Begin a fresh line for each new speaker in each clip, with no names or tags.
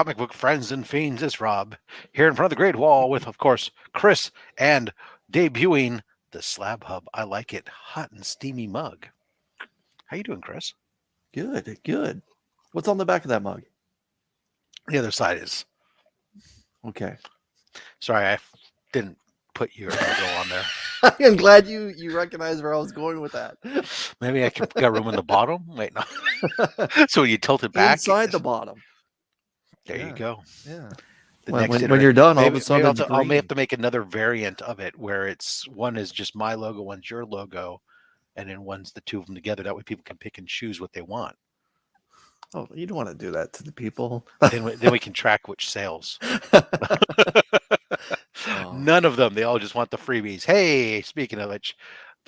comic book friends and fiends, it's Rob here in front of the Great Wall with, of course, Chris and debuting the Slab Hub. I like it, hot and steamy mug. How you doing, Chris?
Good, good. What's on the back of that mug?
The other side is.
Okay.
Sorry, I didn't put your logo on there.
I'm glad you recognize where I was going with that.
Maybe I got room in the bottom. Wait, no. So you tilt it back
Inside the bottom.
There you go.
Yeah.
When
you're done, all of
maybe,
a sudden
I may have to make another variant of it where it's one is just my logo, one's your logo, and then one's the two of them together. That way, people can pick and choose what they want.
Oh, you don't want to do that to the people.
then we can track which sales. None of them. They all just want the freebies. Hey, speaking of which,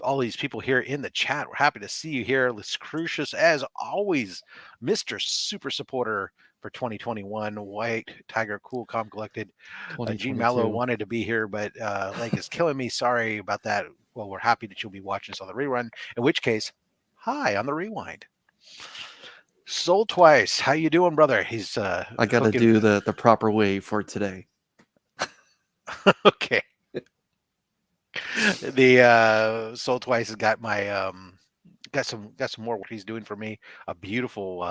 all these people here in the chat, we're happy to see you here. Crucius, as always, Mr. Super Supporter for 2021. White Tiger, Cool, Calm, Collected. Gene Mallow wanted to be here, but leg is killing me. Sorry about that. Well, we're happy that you'll be watching us on the rerun. In which case, hi on the rewind. Soul Twice, how you doing, brother? He's
I got to do the proper way for today.
Okay. The Soul Twice has got my got some more what he's doing for me. A beautiful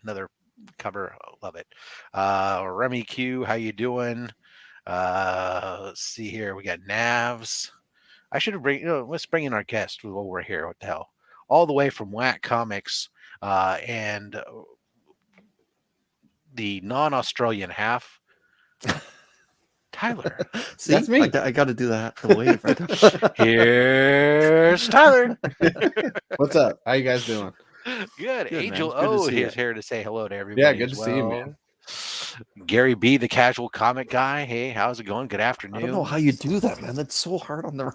another cover. Love it. Remy Q, how you doing? Let's see here. We got Navs. I should have let's bring in our guest while we're here. What the hell? All the way from Whack Comics and the non-Australian half. Tyler.
See, that's me. I got to do that. The wave right.
Here's Tyler.
What's up? How you guys doing?
Good. Angel O is here to say hello to everybody.
Yeah, good to see you, man.
Gary B, the casual comic guy. Hey, how's it going? Good afternoon.
I don't know how you do that, man. That's so hard on the.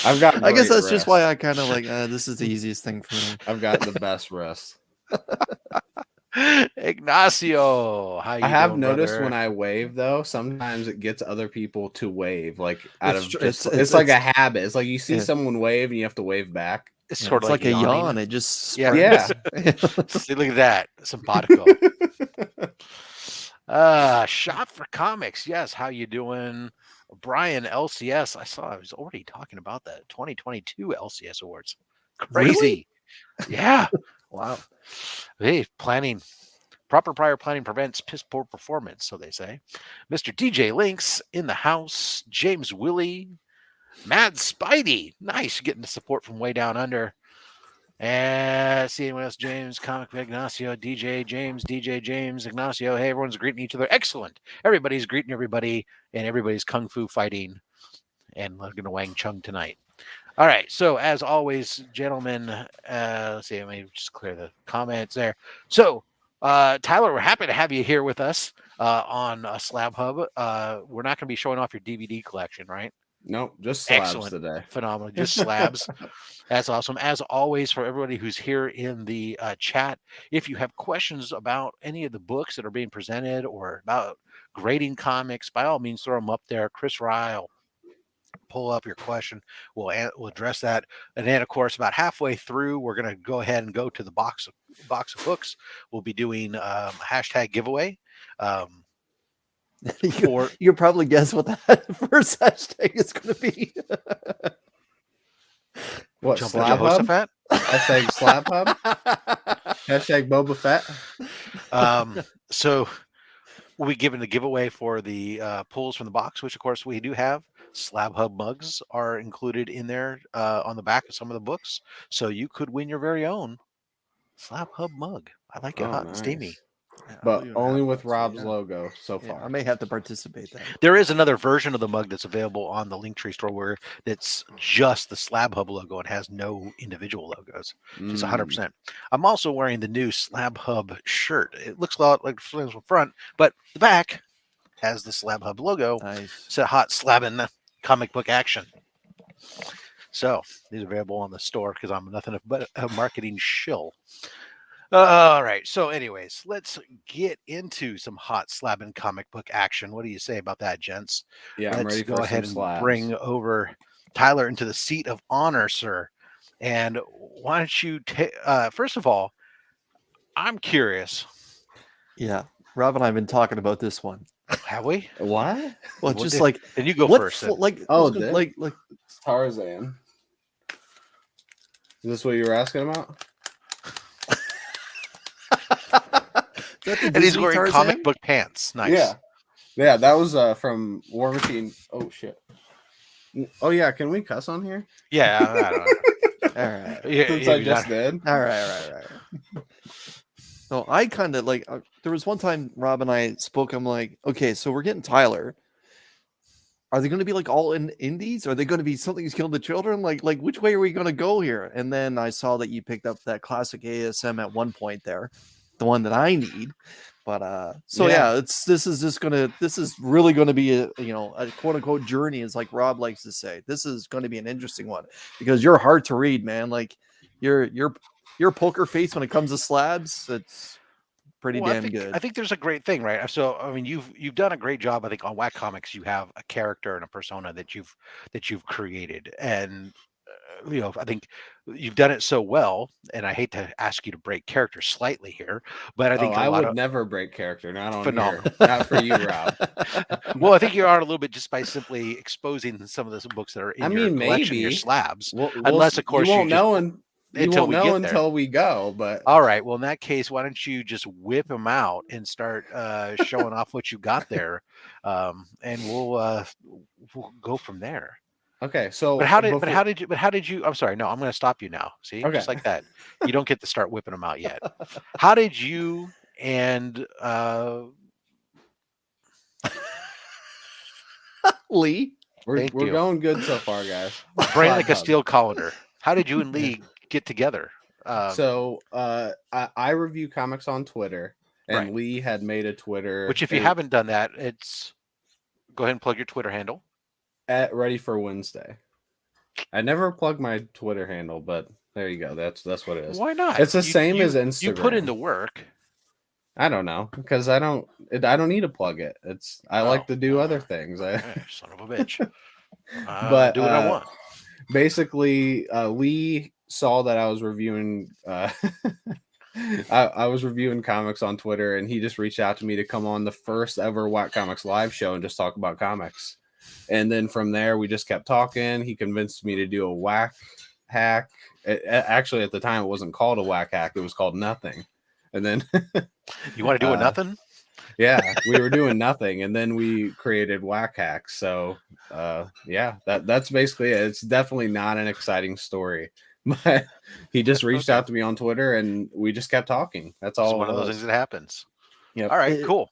I've got.
I guess that's rest. Just why I kind of like. This is the easiest thing for me.
I've got the best rest.
Ignacio, how you
I have
doing,
noticed
brother?
When I wave though, sometimes it gets other people to wave like out of just it's like a habit. It's like you see someone wave and you have to wave back.
It's sort of
like a yawn. It just
yeah.
See, look at that, simpatico. Shop for Comics. Yes, how you doing, Brian? LCS. I was already talking about that 2022 LCS awards. Crazy.
Really?
Yeah.
Wow.
Hey, proper prior planning prevents piss poor performance, so they say. Mr. DJ Links in the house. James Willie. Mad Spidey. Nice getting the support from way down under. And see anyone else? James, Comic Ignacio, DJ James, Ignacio. Hey, everyone's greeting each other. Excellent. Everybody's greeting everybody, and everybody's kung fu fighting and we're going to Wang Chung tonight. All right, so as always, gentlemen, let's see, let me just clear the comments there. So, Tyler, we're happy to have you here with us on Slab Hub. We're not going to be showing off your DVD collection, right?
Nope, just slabs.
Excellent.
Today.
Phenomenal, just slabs. That's awesome. As always, for everybody who's here in the chat, if you have questions about any of the books that are being presented or about grading comics, by all means, throw them up there. Chris Ryle. Pull up your question. We'll address that. And then, of course, about halfway through, we're going to go ahead and go to the box of books. We'll be doing hashtag giveaway.
You'll probably guess what that first hashtag is going to be.
What, Slab Hub? Hashtag Slab Hub? Hashtag Boba Fett?
So we'll be giving the giveaway for the pulls from the box, which, of course, we do have. Slab Hub mugs are included in there on the back of some of the books. So you could win your very own Slab Hub mug. I like it hot and steamy.
But only with Rob's logo so far.
I may have to participate then.
There is another version of the mug that's available on the Linktree store where it's just the Slab Hub logo and has no individual logos. It's 100%. I'm also wearing the new Slab Hub shirt. It looks a lot like the front, but the back has the Slab Hub logo.
Nice.
It's a hot slabbing comic book action. So these are available on the store because I'm nothing but a marketing shill. All right. So anyways, let's get into some hot slabbing comic book action. What do you say about that, gents?
Yeah,
let's
I'm ready
go
for
ahead
some
and
slabs.
Bring over Tyler into the seat of honor, sir. And why don't you take, first of all, I'm curious.
Yeah. Rob and I have been talking about this one.
Have we?
What?
Well, just like
then you go
what
first.
like
like
Tarzan.
Is this what you were asking about?
And he's wearing Tarzan? Comic book pants. Nice.
Yeah, that was from War Machine. Oh shit. Oh yeah, can we cuss on here?
Yeah, I don't know.
All right.
Yeah, since I just did.
All right. No, I kind of like. There was one time Rob and I spoke. I'm like, okay, so we're getting Tyler. Are they going to be like all in indies? Are they going to be Something's Killed the Children? Like which way are we going to go here? And then I saw that you picked up that classic ASM at one point there, the one that I need. But this is really going to be a quote unquote journey, is like Rob likes to say. This is going to be an interesting one because you're hard to read, man. Like your poker face when it comes to slabs, it's pretty damn good.
I think there's a great thing, right? So I mean, you've done a great job. I think on Whack Comics, you have a character and a persona that you've created, and I think you've done it so well. And I hate to ask you to break character slightly here, but I think
I would never break character. Not on
phenomenal.
Here. Not for you, Rob.
Well, I think you are a little bit just by simply exposing some of those books that are in your collection, your slabs. Unless, of course,
you won't know
until
we go. But
all right, well, in that case, why don't you just whip them out and start showing off what you got there, and we'll go from there.
Okay, so
but how did you? I'm sorry, no, I'm going to stop you now. See, okay. Just like that, you don't get to start whipping them out yet. How did you and
Lee? We're going good so far, guys.
Brain like a steel colander. How did you and Lee get together?
I review comics on Twitter, and Lee had made a Twitter.
Which, if you haven't done that, go ahead and plug your Twitter handle.
At Ready for Wednesday. I never plug my Twitter handle, but there you go. That's what it is.
Why not?
It's the same as Instagram.
You put in the work.
I don't know, because I don't need to plug it. I like to do other things.
Son of a bitch.
But
do what I want.
Basically, Lee saw that I was reviewing. I was reviewing comics on Twitter, and he just reached out to me to come on the first ever Whack Comics live show and just talk about comics. And then from there, we just kept talking. He convinced me to do a whack hack. Actually, at the time, it wasn't called a whack hack. It was called nothing. And then
you want to do a nothing?
Yeah, we were doing nothing. And then we created whack hacks. So that's basically it. It's definitely not an exciting story. But he just reached out to me on Twitter, and we just kept talking. That's all.
It's one of those things that happens.
Yeah.
All right, cool.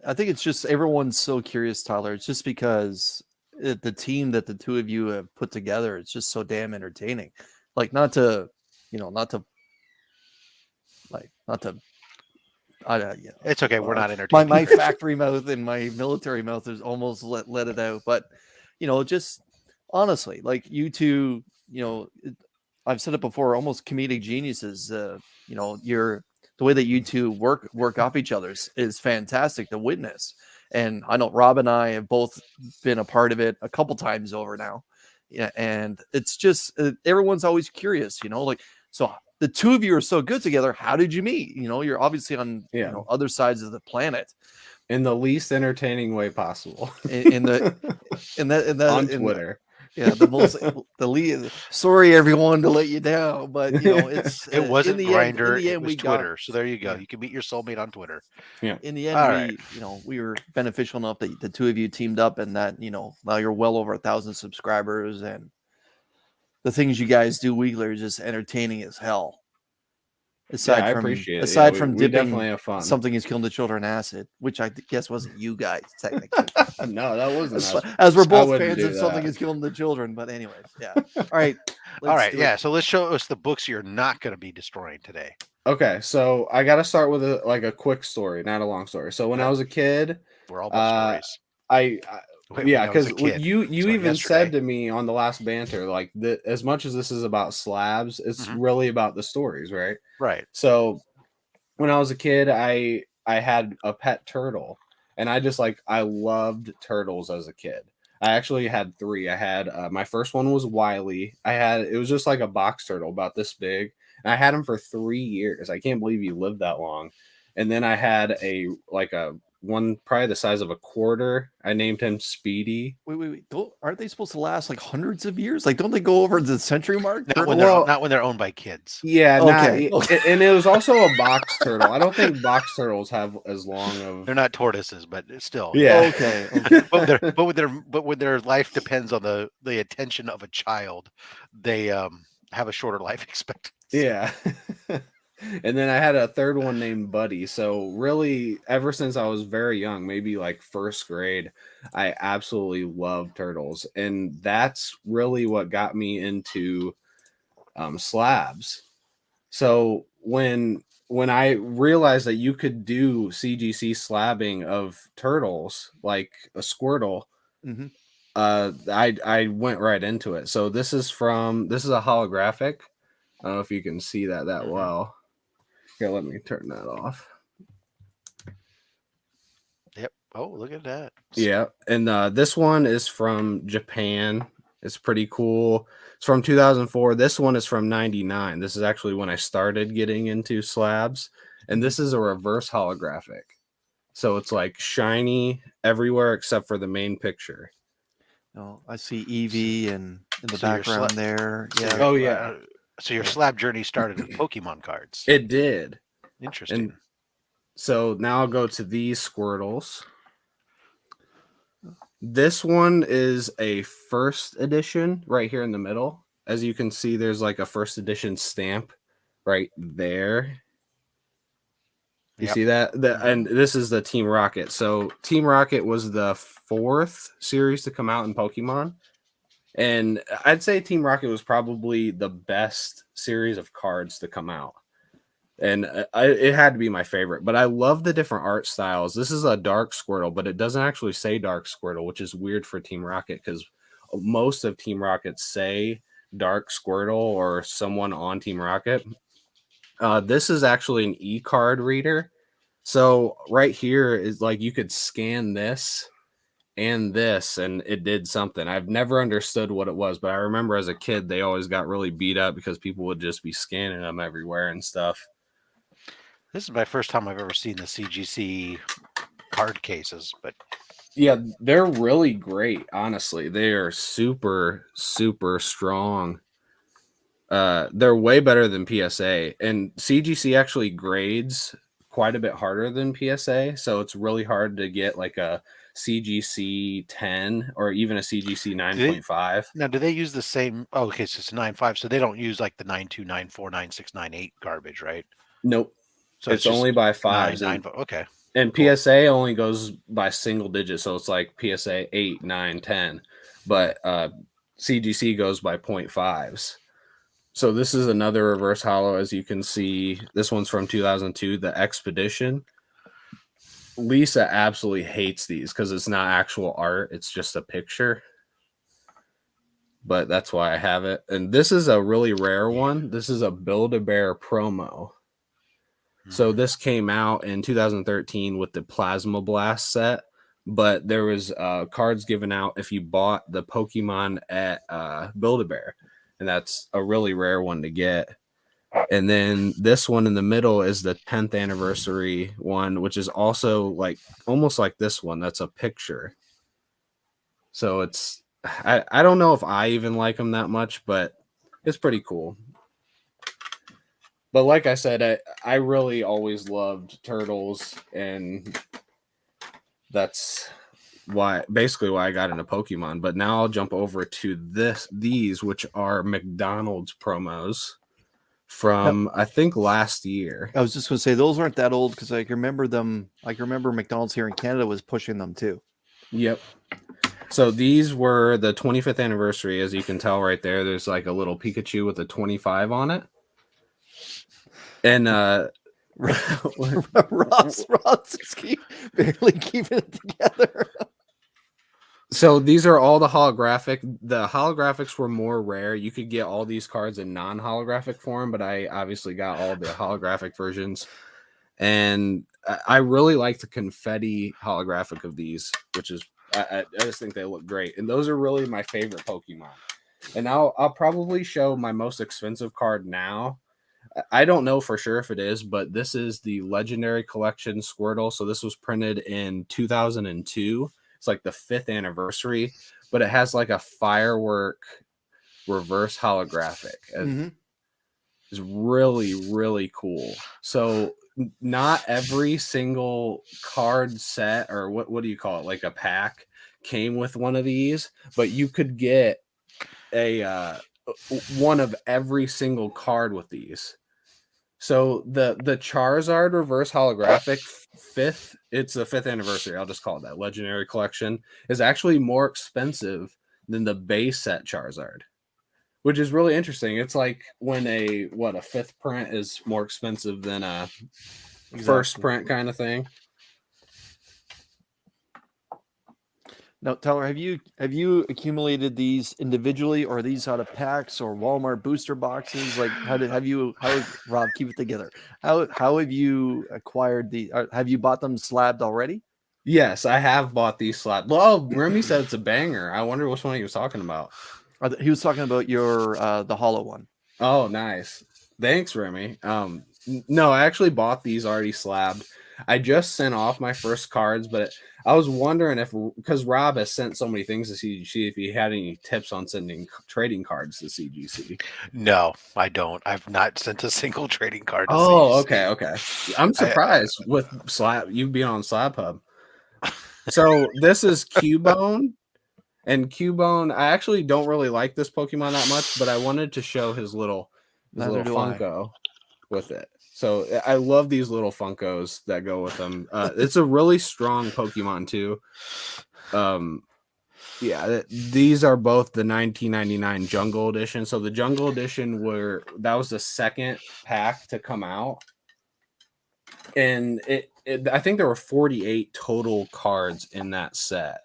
I think it's just everyone's so curious, Tyler. It's just because the team that the two of you have put together, it's just so damn entertaining. Like not to.
It's okay. We're not entertaining.
My factory mouth and my military mouth is almost let it out. But just honestly, like you two, I've said it before, almost comedic geniuses. The way that you two work off each other's is fantastic to witness. And I know Rob and I have both been a part of it a couple times over now. Yeah, and it's just everyone's always curious, so the two of you are so good together. How did you meet? You're obviously on other sides of the planet.
In the least entertaining way possible.
On
Twitter.
Yeah, sorry everyone to let you down, but
it wasn't Grindr, it was Twitter. So there you go. You can meet your soulmate on Twitter.
Yeah. In the end, we were beneficial enough that the two of you teamed up, and that now you're well over 1,000 subscribers, and the things you guys do weekly are just entertaining as hell.
I appreciate it.
Aside from dipping Something Is Killing the Children acid, which I guess wasn't you guys technically.
No, that wasn't.
As we're both fans of Something Is Killing the Children, but anyways, yeah. All right.
So let's show us the books you're not going to be destroying today.
Okay, so I got to start with a quick story, not a long story. So when I was a kid,
we're all about stories.
Because you even said to me on the last banter, like as much as this is about slabs, it's really about the stories, right?
Right.
So when I was a kid, I had a pet turtle, and I loved turtles as a kid. I actually had 3. I had my first one was Wiley. It was just like a box turtle about this big, and I had him for 3 years. I can't believe he lived that long. And then I had a one probably the size of a quarter. I named him Speedy.
Wait. Aren't they supposed to last like hundreds of years? Like, don't they go over the century mark?
Not when, not when they're owned by kids.
Yeah,
Okay.
and it was also a box turtle. I don't think box turtles have as long of.
They're not tortoises, but still.
Yeah.
Okay.
but when their life depends on the attention of a child, they have a shorter life expectancy.
Yeah. And then I had a third one named Buddy. So really, ever since I was very young, maybe like first grade, I absolutely love turtles, and that's really what got me into slabs. So when I realized that you could do CGC slabbing of turtles like a Squirtle, I went right into it. So this is a holographic. I don't know if you can see that well. Here, let me turn that off.
Yep. Oh, look at that.
Yeah, and this one is from Japan. It's pretty cool. It's from 2004. This one is from 99. This is actually when I started getting into slabs. And this is a reverse holographic. So it's like shiny everywhere except for the main picture.
Oh, I see Eevee and in the background there. Yeah.
Oh, yeah.
So your slab journey started with Pokemon cards.
It did.
Interesting.
And so now I'll go to these Squirtles. This one is a first edition right here in the middle. As you can see, there's like a first edition stamp right there. You see that? And this is the Team Rocket. So Team Rocket was the 4th series to come out in Pokemon. And I'd say Team Rocket was probably the best series of cards to come out. And it had to be my favorite. But I love the different art styles. This is a Dark Squirtle, but it doesn't actually say Dark Squirtle, which is weird for Team Rocket because most of Team Rocket say Dark Squirtle or someone on Team Rocket. This is actually an e-card reader. So right here is like you could scan this and this, and it did something. I've never understood what it was, but I remember as a kid, they always got really beat up because people would just be scanning them everywhere and stuff.
This is my first time I've ever seen the CGC card cases, but
yeah, they're really great. Honestly, they are super, super strong. They're way better than PSA, and CGC actually grades quite a bit harder than PSA, so it's really hard to get like a CGC 10 or even a CGC 9.5.
Now, do they use the same? Oh, okay, so it's 9.5, so they don't use like the 9.2, 9.4, 9.6, 9.8 garbage, right?
Nope. So it's only by 5s.
9, okay.
And PSA only goes by single digits, so it's like PSA 8, 9, 10. But CGC goes by 0.5s. So this is another reverse holo, as you can see. This one's from 2002, the Expedition. Lisa absolutely hates these because it's not actual art. It's just a picture. But that's why I have it. And this is a really rare one. This is a Build-A-Bear promo. So this came out in 2013 with the Plasma Blast set, but there was cards given out if you bought the Pokemon at Build-A-Bear, and that's a really rare one to get. And then this one in the middle is the 10th anniversary one, which is also like almost like this one. That's a picture. So it's I don't know if I even like them that much, but it's pretty cool. But like I said, I really always loved turtles, and that's basically why I got into Pokemon. But now I'll jump over to these, which are McDonald's promos from I think last year.
I was just going to say those aren't that old because I can remember them. I can remember McDonald's here in Canada was pushing them too.
Yep. So these were the 25th anniversary, as you can tell right there. There's like a little Pikachu with a 25 on it. And
Ross is barely keeping it together.
So these are all the holographic. The holographics were more rare. You could get all these cards in non-holographic form, but I obviously got all the holographic versions. And I really like the confetti holographic of these, which is I just think they look great. And those are really my favorite Pokemon. And I'll probably show my most expensive card now. I don't know for sure if it is, but this is the Legendary Collection Squirtle. So this was printed in 2002. It's like the 5th anniversary, but it has like a firework reverse holographic. It's really, really cool. So not every single card set, or what do you call it, like a pack, came with one of these, but you could get a one of every single card with these. So the Charizard reverse holographic 5th, it's the 5th anniversary, I'll just call it that, Legendary Collection, is actually more expensive than the base set Charizard, which is really interesting. It's like when a 5th print is more expensive than a first print kind of thing.
Now, Tyler, have you accumulated these individually, or are these out of packs or Walmart booster boxes? Like, how Rob, keep it together? How have you acquired the? Have you bought them slabbed already?
Yes, I have bought these slabs. Well, Remy said it's a banger. I wonder which one he was talking about.
He was talking about your the hollow one.
Oh, nice. Thanks, Remy. No, I actually bought these already slabbed. I just sent off my first cards, but I was wondering if, because Rob has sent so many things to CGC, if he had any tips on sending trading cards to CGC.
No, I don't. I've not sent a single trading card to
Oh,
CGC.
okay. I'm surprised with you being on SlabHub. So this is Cubone. And Cubone, I actually don't really like this Pokemon that much, but I wanted to show his little Funko with it. So I love these little Funkos that go with them. It's a really strong Pokemon too. Yeah, these are both the 1999 Jungle Edition. So the Jungle Edition that was the second pack to come out, and I think there were 48 total cards in that set.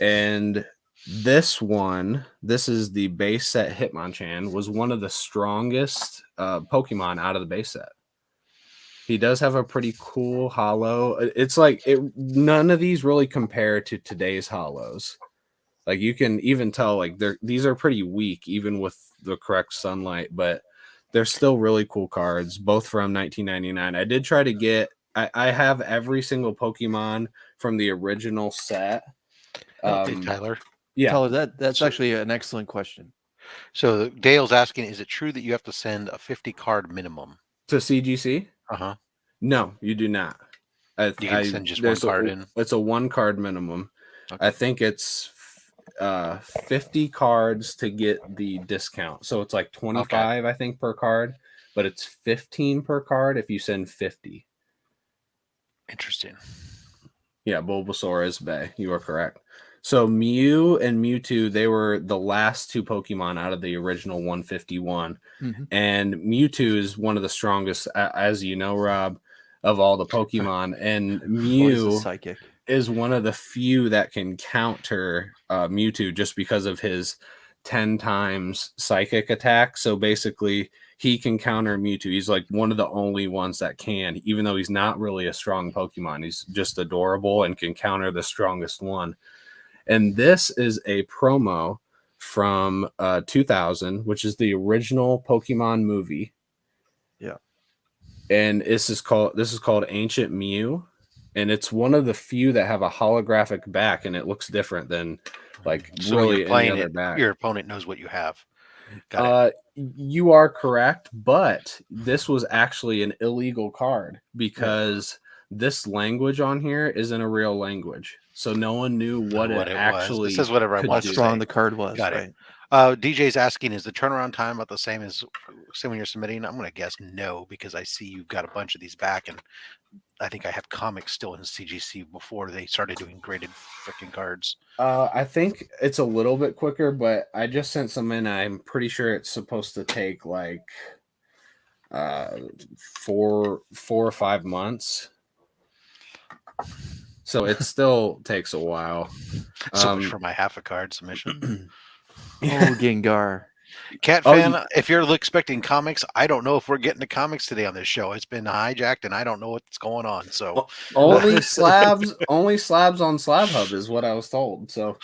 And this is the base set Hitmonchan, was one of the strongest Pokemon out of the base set. He does have a pretty cool holo. It's like none of these really compare to today's holos. Like you can even tell, like these are pretty weak, even with the correct sunlight, but they're still really cool cards, both from 1999. I did try to get. I have every single Pokemon from the original set.
Tyler.
Yeah, Tyler, that's actually an excellent question.
So Dale's asking, is it true that you have to send a 50 card minimum
to CGC? No, you do not.
You can send just one card in.
It's a 1 card minimum. Okay. I think it's 50 cards to get the discount. So it's like 25, I think, per card, but it's 15 per card if you send 50.
Interesting.
Yeah, Bulbasaur is Bay. You are correct. So Mew and Mewtwo, they were the last 2 Pokemon out of the original 151. Mm-hmm. And Mewtwo is one of the strongest, as you know, Rob, of all the Pokemon. And Mew is one of the few that can counter Mewtwo just because of his 10 times psychic attack. So basically, he can counter Mewtwo. He's like one of the only ones that can, even though he's not really a strong Pokemon. He's just adorable and can counter the strongest one. And this is a promo from 2000, which is the original Pokemon movie.
Yeah.
And this is called Ancient Mew. And it's one of the few that have a holographic back, and it looks different than like
so
really
you're playing
any other back.
Your opponent knows what you have. Got it.
You are correct, but this was actually an illegal card because this language on here isn't a real language. So no one knew what it actually
was. This is whatever I want
how strong the card was.
Got it. DJ's asking, is the turnaround time about the same as when you're submitting? I'm going to guess no, because I see you've got a bunch of these back, and I think I have comics still in CGC before they started doing graded freaking cards.
I think it's a little bit quicker, but I just sent some in. I'm pretty sure it's supposed to take like 4 or 5 months. So it still takes a while.
So much for my half a card submission.
Oh, Gengar.
Cat fan, if you're expecting comics, I don't know if we're getting to comics today on this show. It's been hijacked, and I don't know what's going on. So
only slabs on SlabHub is what I was told. So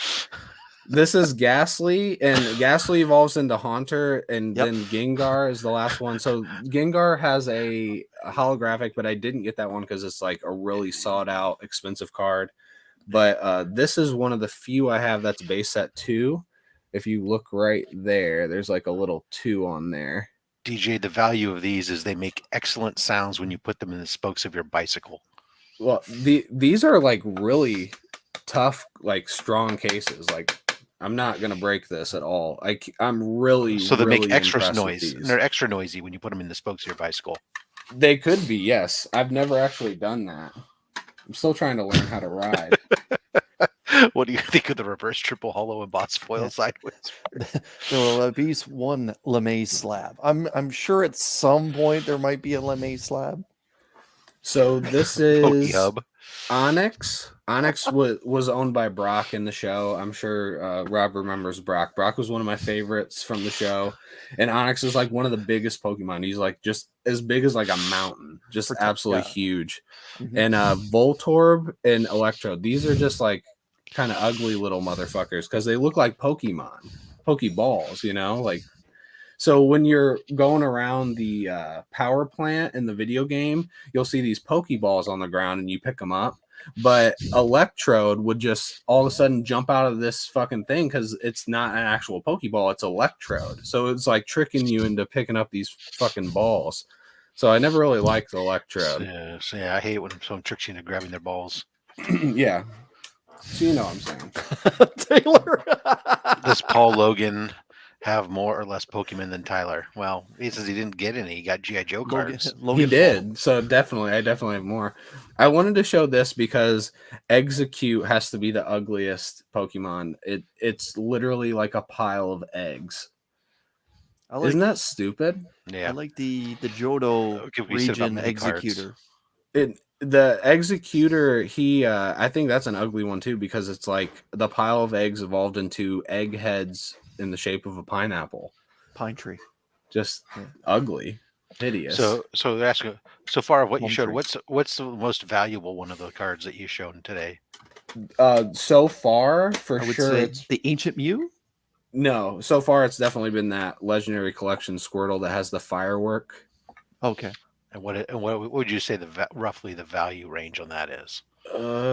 This is Ghastly, and Ghastly evolves into Haunter, and
Yep.
then Gengar is the last one. So Gengar has a holographic, but I didn't get that one because it's like a really sought out, expensive card. But this is one of the few I have that's base set 2. If you look right there, there's like a little 2 on there.
DJ, the value of these is they make excellent sounds when you put them in the spokes of your bicycle.
Well, these are like really tough, like strong cases. Like I'm not gonna break this at all. I'm really
So they
really
make extra
impressed with
noise.
these.
And they're extra noisy when you put them in the spokes of your bicycle.
They could be, yes. I've never actually done that. I'm still trying to learn how to ride.
What do you think of the reverse triple hollow embossed foil sideways?
There will at least one LeMay slab. I'm sure at some point there might be a LeMay slab.
So this
Pokey
is
Hub.
Onyx. Onyx was owned by Brock in the show. I'm sure Rob remembers Brock. Brock was one of my favorites from the show. And Onyx is like one of the biggest Pokemon. He's like just as big as like a mountain. Just absolutely huge.
Mhm.
And Voltorb and Electro. These are just like kind of ugly little motherfuckers because they look like Pokemon. Pokeballs, you know? Like so when you're going around the power plant in the video game, you'll see these Pokeballs on the ground and you pick them up. But Electrode would just all of a sudden jump out of this fucking thing because it's not an actual Pokeball, it's Electrode. So it's like tricking you into picking up these fucking balls. So I never really liked Electrode.
Yeah, I hate when someone tricks you into grabbing their balls.
Yeah. So you know what I'm saying.
Taylor.
Does Paul Logan have more or less Pokemon than Tyler? Well, he says he didn't get any. He got G.I. Joe cards.
He did. So I definitely have more. I wanted to show this because Execute has to be the ugliest Pokemon. It's literally like a pile of eggs. Isn't that stupid?
Yeah.
I like the Johto region Executor.
The Executor, I think that's an ugly one too because it's like the pile of eggs evolved into egg heads in the shape of a pineapple.
Pine tree. Just
ugly. Hideous.
So they're asking, so far of what you showed, what's the most valuable one of the cards that you showed today?
So far, for
I would
sure,
say
it's
the Ancient Mew.
No, so far it's definitely been that Legendary Collection Squirtle that has the firework.
Okay.
And what would you say roughly the value range on that is?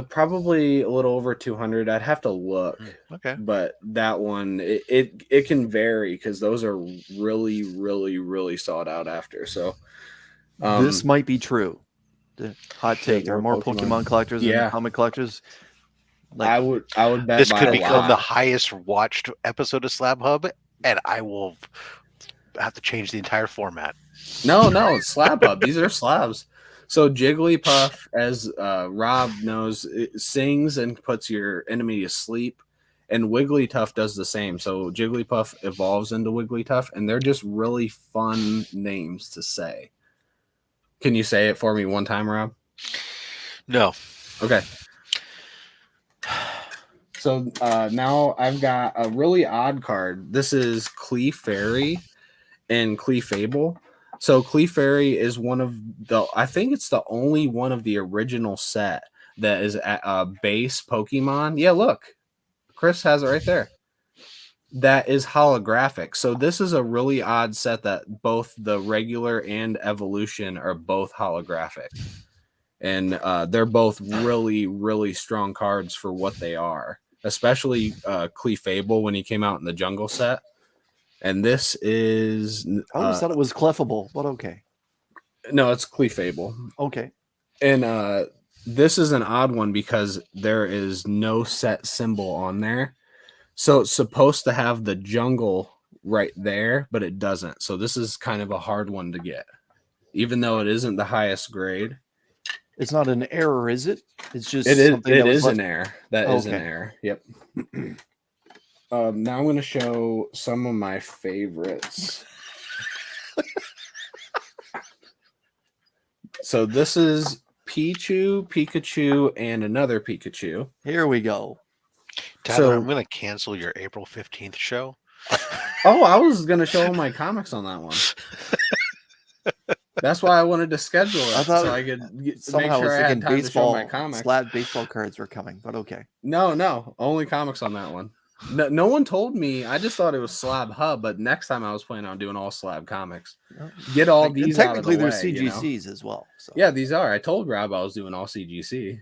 Probably a little over 200. I'd have to look.
Okay.
But that one, it can vary because those are really, really, really sought out after. So
this might be true. The hot take. There are more Pokemon collectors than comic collectors.
Like, I would bet
this could become the highest watched episode of Slab Hub, and I will have to change the entire format.
No, it's Slab Hub. These are slabs. So Jigglypuff, as Rob knows, it sings and puts your enemy to sleep, and Wigglytuff does the same. So Jigglypuff evolves into Wigglytuff, and they're just really fun names to say. Can you say it for me one time, Rob?
No.
Okay. So now I've got a really odd card. This is Clefairy and Clefable. So Clefairy is one of I think it's the only one of the original set that is a base Pokemon. Yeah, look. Chris has it right there. That is holographic. So this is a really odd set that both the regular and evolution are both holographic. And they're both really, really strong cards for what they are. Especially Clefable when he came out in the jungle set. And this is...
I always thought it was Clefable, but okay.
No, it's Clefable.
Okay.
And this is an odd one because there is no set symbol on there. So it's supposed to have the jungle right there, but it doesn't. So this is kind of a hard one to get. Even though it isn't the highest grade.
It's not an error, is it? It's just
it is an error. That is an error. Yep. Now I'm going to show some of my favorites. So this is Pikachu, and another Pikachu.
Here we go.
Tyler, I'm going to cancel your April 15th show.
Oh, I was going to show my comics on that one. That's why I wanted to schedule it. I thought so I could make sure I had time to show my comics.
Slab baseball cards were coming, but okay.
No, only comics on that one. No one told me. I just thought it was Slab Hub, but next time I was planning on doing all Slab comics. Get all
And
these out of the
technically, there's
way. You know?
CGCs as well. So
Yeah, these are. I told Rob I was doing all CGC.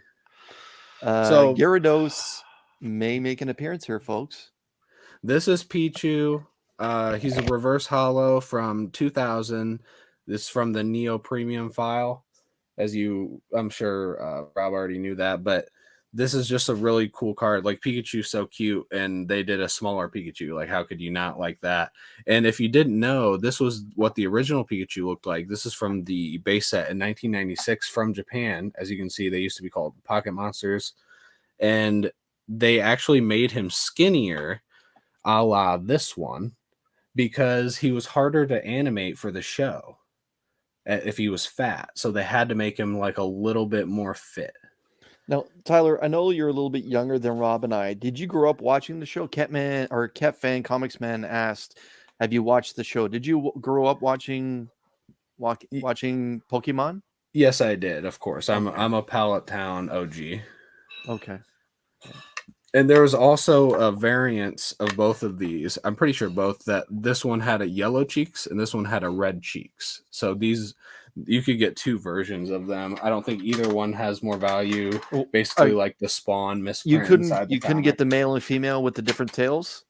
So
Gyarados may make an appearance here, folks.
this is Pichu. He's a reverse holo from 2000. This is from the Neo Premium file. I'm sure Rob already knew that, but this is just a really cool card. Like Pikachu's so cute, and they did a smaller Pikachu. Like, how could you not like that? And if you didn't know, this was what the original Pikachu looked like. This is from the base set in 1996 from Japan. As you can see, they used to be called Pocket Monsters, and they actually made him skinnier, a la this one, because he was harder to animate for the show if he was fat. So they had to make him like a little bit more fit.
Now, Tyler, I know you're a little bit younger than Rob and I. Did you grow up watching the show? Catman or Cat Fan Comics Man asked, "Have you watched the show? Did you grow up watching Pokemon?"
Yes, I did. Of course, I'm
Okay.
I'm a Pallet Town OG.
Okay.
And there was also a variance of both of these. I'm pretty sure both, that this one had a yellow cheeks and this one had a red cheeks. So these, you could get two versions of them. I don't think either one has more value. Basically, like the Spawn misprint.
You couldn't get the male and female with the different tails.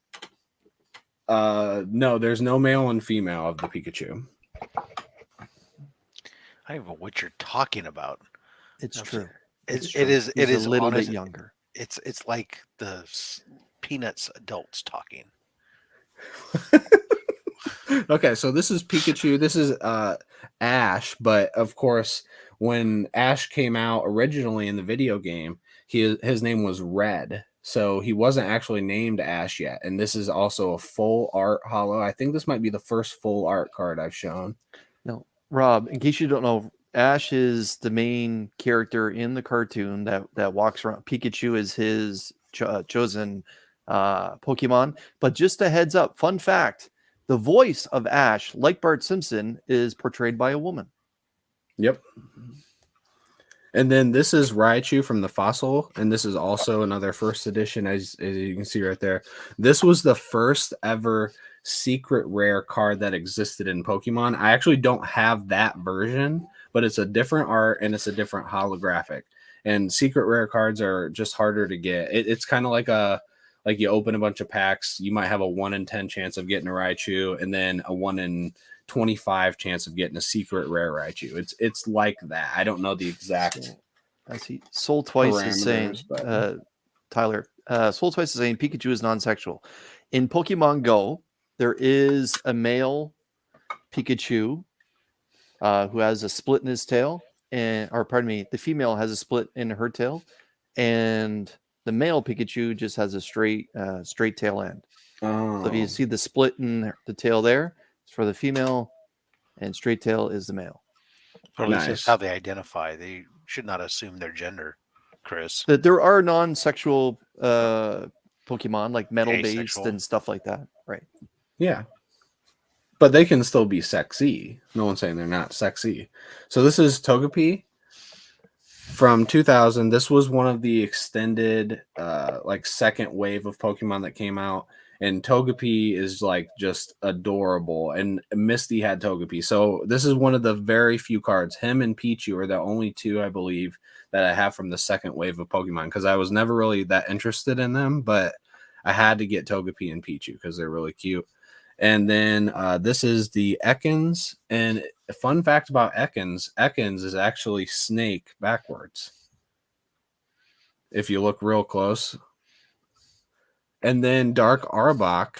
No, there's no male and female of the Pikachu.
I don't know what you're talking about.
It's true.
It is
a little bit younger.
It's like the Peanuts adults talking.
Okay, so this is Pikachu. This is Ash, but of course, when Ash came out originally in the video game, his name was Red. So he wasn't actually named Ash yet. And this is also a full art holo. I think this might be the first full art card I've shown.
No, Rob, in case you don't know, Ash is the main character in the cartoon that walks around. Pikachu is his chosen Pokemon. But just a heads up, fun fact, the voice of Ash, like Bart Simpson, is portrayed by a woman.
Yep. And then this is Raichu from the Fossil, and this is also another first edition, as you can see right there. This was the first ever secret rare card that existed in Pokemon. I actually don't have that version, but it's a different art and it's a different holographic. And secret rare cards are just harder to get. It's kind of like you open a bunch of packs, you might have a 1 in 10 chance of getting a Raichu, and then a 1 in 25 chance of getting a secret rare Raichu. It's like that. I don't know the exact.
I see. Soul Twice is saying, Tyler, Soul Twice is saying Pikachu is non-sexual. In Pokemon Go, there is a male Pikachu who has a split in his tail, the female has a split in her tail, and the male Pikachu just has a straight tail end.
Oh.
So if you see the split in the tail there, it's for the female, and straight tail is the male.
Or at least that's how they identify. They should not assume their gender, Chris.
There are non-sexual Pokemon, like metal-based
Asexual.
and stuff like that. Right.
Yeah. But they can still be sexy. No one's saying they're not sexy. So this is Togepi from 2000. This was one of the extended second wave of Pokemon that came out. And Togepi is like just adorable. And Misty had Togepi. So this is one of the very few cards. Him and Pichu are the only two, I believe, that I have from the second wave of Pokemon. Because I was never really that interested in them. But I had to get Togepi and Pichu because they're really cute. And then this is the Ekans. And a fun fact about Ekans is actually snake backwards. If you look real close. And then Dark Arbok,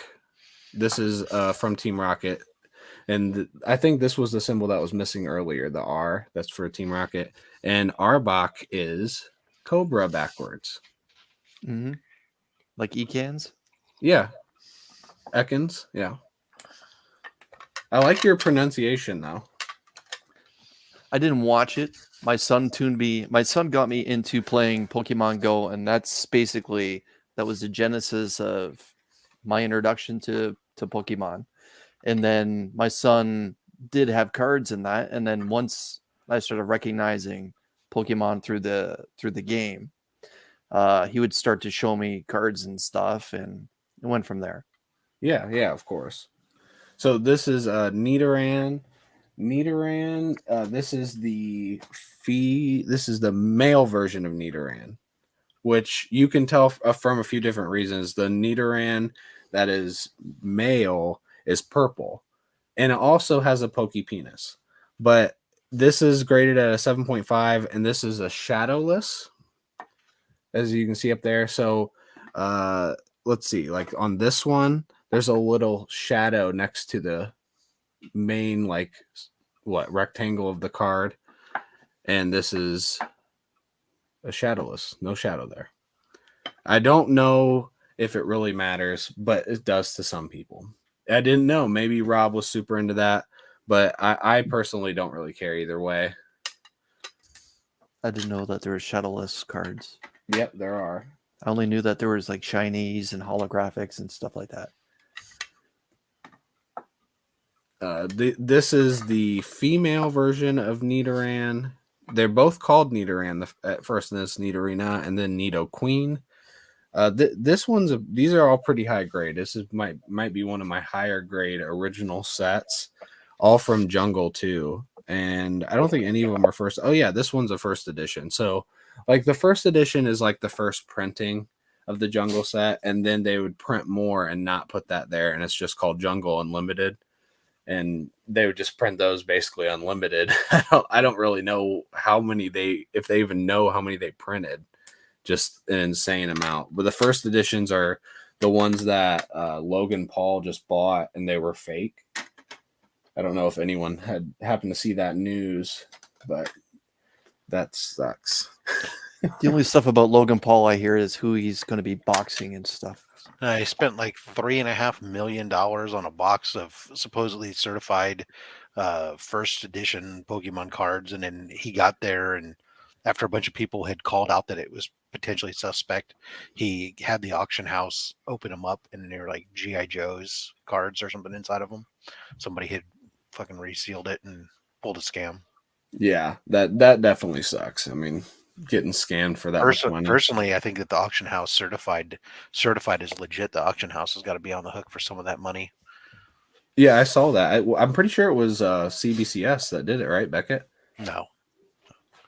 this is from Team Rocket. And I think this was the symbol that was missing earlier, the R, that's for Team Rocket. And Arbok is Cobra backwards.
Mm-hmm. Like Ekans?
Yeah. Ekans, yeah. I like your pronunciation, though.
I didn't watch it. My son got me into playing Pokemon Go, and that's basically... that was the genesis of my introduction to Pokemon. And then my son did have cards in that. And then once I started recognizing Pokemon through the game, he would start to show me cards and stuff. And It went from there.
Yeah, of course. So this is Nidoran. This is the This is the male version of Nidoran, which you can tell from a few different reasons. The Nidoran that is male is purple, and it also has a pokey penis. But this is graded at a 7.5, and this is a shadowless, as you can see up there. So let's see, like on this one, there's a little shadow next to the main rectangle of the card, and this is a shadowless, no shadow there. I don't know if it really matters, but it does to some people. I didn't know. Maybe Rob was super into that, but I personally don't really care either way.
I didn't know that there were shadowless cards.
Yep, there are.
I only knew that there was like shinies and holographics and stuff like that.
This is the female version of Nidoran. They're both called Nidoran at first, and it's Nidorina, and then Nidoqueen. These are all pretty high grade. This is might be one of my higher grade original sets, all from Jungle 2. And I don't think any of them are first. Oh yeah, this one's a first edition. So like the first edition is like the first printing of the Jungle set, and then they would print more and not put that there, and it's just called Jungle Unlimited. And they would just print those basically unlimited. I don't really know how many if they even know how many they printed. Just an insane amount. But the first editions are the ones that Logan Paul just bought, and they were fake. I don't know if anyone had happened to see that news, but that sucks.
The only stuff about Logan Paul I hear is who he's going to be boxing and stuff.
I spent like $3.5 million on a box of supposedly certified first edition Pokemon cards, and then he got there, and after a bunch of people had called out that it was potentially suspect, he had the auction house open them up, and they were like GI Joe's cards or something inside of them. Somebody had fucking resealed it and pulled a scam.
Yeah, that definitely sucks. I mean, getting scammed for that much money.
Personally, I think that the auction house certified is legit. The auction house has got to be on the hook for some of that money.
Yeah, I saw that. I'm pretty sure it was CBCS that did it, right, Beckett?
No.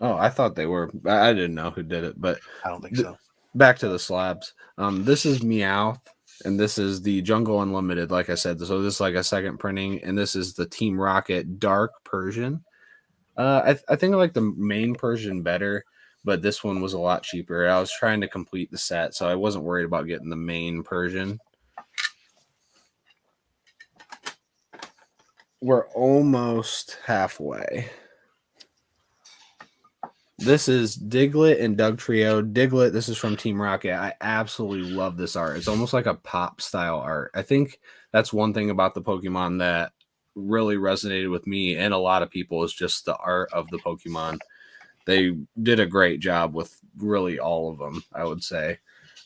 Oh, I thought they were. I didn't know who did it, but
I don't think so.
Back to the slabs. This is Meowth, and this is the Jungle Unlimited, like I said. So this is like a second printing, and this is the Team Rocket Dark Persian. I think I like the main Persian better, but this one was a lot cheaper. I was trying to complete the set, so I wasn't worried about getting the main Persian. We're almost halfway. This is Diglett and Dugtrio. Diglett, this is from Team Rocket. I absolutely love this art. It's almost like a pop style art. I think that's one thing about the Pokemon that really resonated with me and a lot of people is just the art of the Pokemon. They did a great job with really all of them, I would say.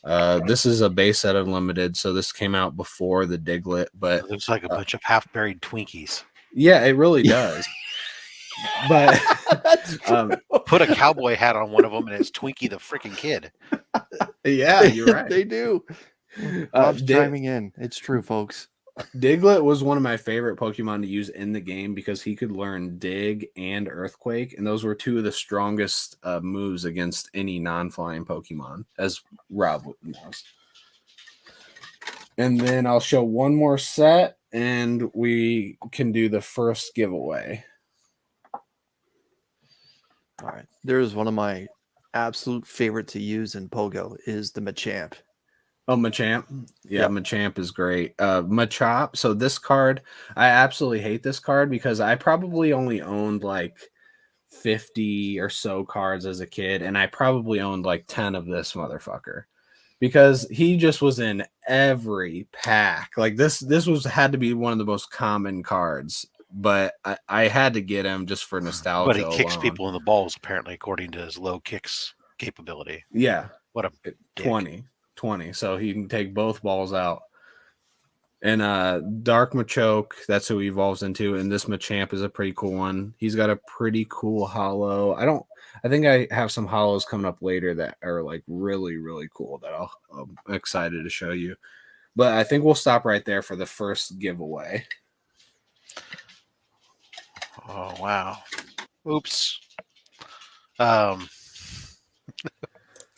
This is a base set unlimited, so this came out before the Diglett, but
it looks like a bunch of half-buried Twinkies.
Yeah, it really does. But
put a cowboy hat on one of them, and it's Twinkie the freaking kid.
Yeah, you're right.
They do. Bob's chiming in. It's true, folks.
Diglett was one of my favorite Pokemon to use in the game because he could learn Dig and Earthquake, and those were two of the strongest moves against any non-flying Pokemon, as Rob knows. And then I'll show one more set, and we can do the first giveaway.
All right. There's one of my absolute favorite to use in Pogo is the Machamp.
Oh, Machamp. Yeah, yep. Machamp is great. Machop. So this card, I absolutely hate this card because I probably only owned like 50 or so cards as a kid, and I probably owned like 10 of this motherfucker because he just was in every pack. Like this had to be one of the most common cards, but I had to get him just for nostalgia.
But he kicks people in the balls, apparently, according to his low kicks capability.
Yeah.
What a
20, so he can take both balls out. And Dark Machoke, that's who he evolves into, and this Machamp is a pretty cool one. He's got a pretty cool holo. I think I have some holos coming up later that are like really, really cool that I'm excited to show you. But I think we'll stop right there for the first giveaway.
Oh wow. Oops.
I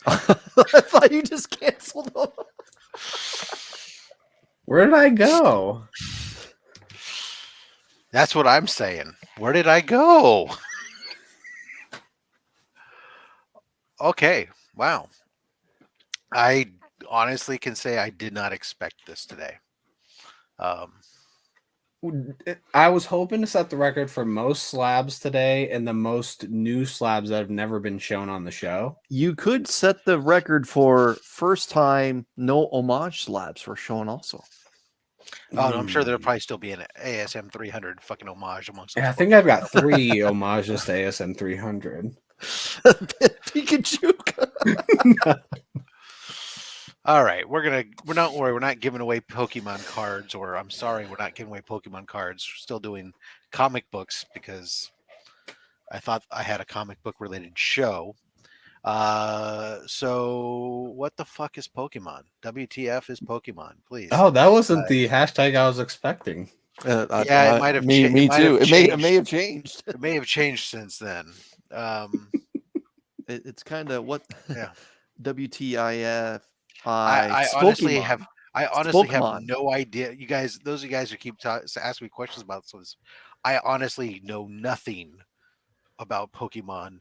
thought you just canceled them.
Where did I go?
That's what I'm saying. Where did I go? Okay. Wow. I honestly can say I did not expect this today.
I was hoping to set the record for most slabs today and the most new slabs that have never been shown on the show.
You could set the record for first time no homage slabs for shown also.
Oh, no, I'm sure there'll probably still be an ASM 300 fucking homage amongst those.
I think I've got 3 homages to ASM 300.
Pikachu.
All right, we're not worried. We're not giving away Pokemon cards, or I'm sorry, we're not giving away Pokemon cards. We're still doing comic books because I thought I had a comic book related show. So what the fuck is Pokemon? WTF is Pokemon, please.
Oh, that wasn't the hashtag I was expecting.
Yeah, it might have.
Me too. It may have changed.
It may have changed since then.
It's kind of what.
Yeah.
WTIF.
I honestly have
Pokemon.
no idea. You guys, those of you guys who keep asking me questions about this, I honestly know nothing about Pokemon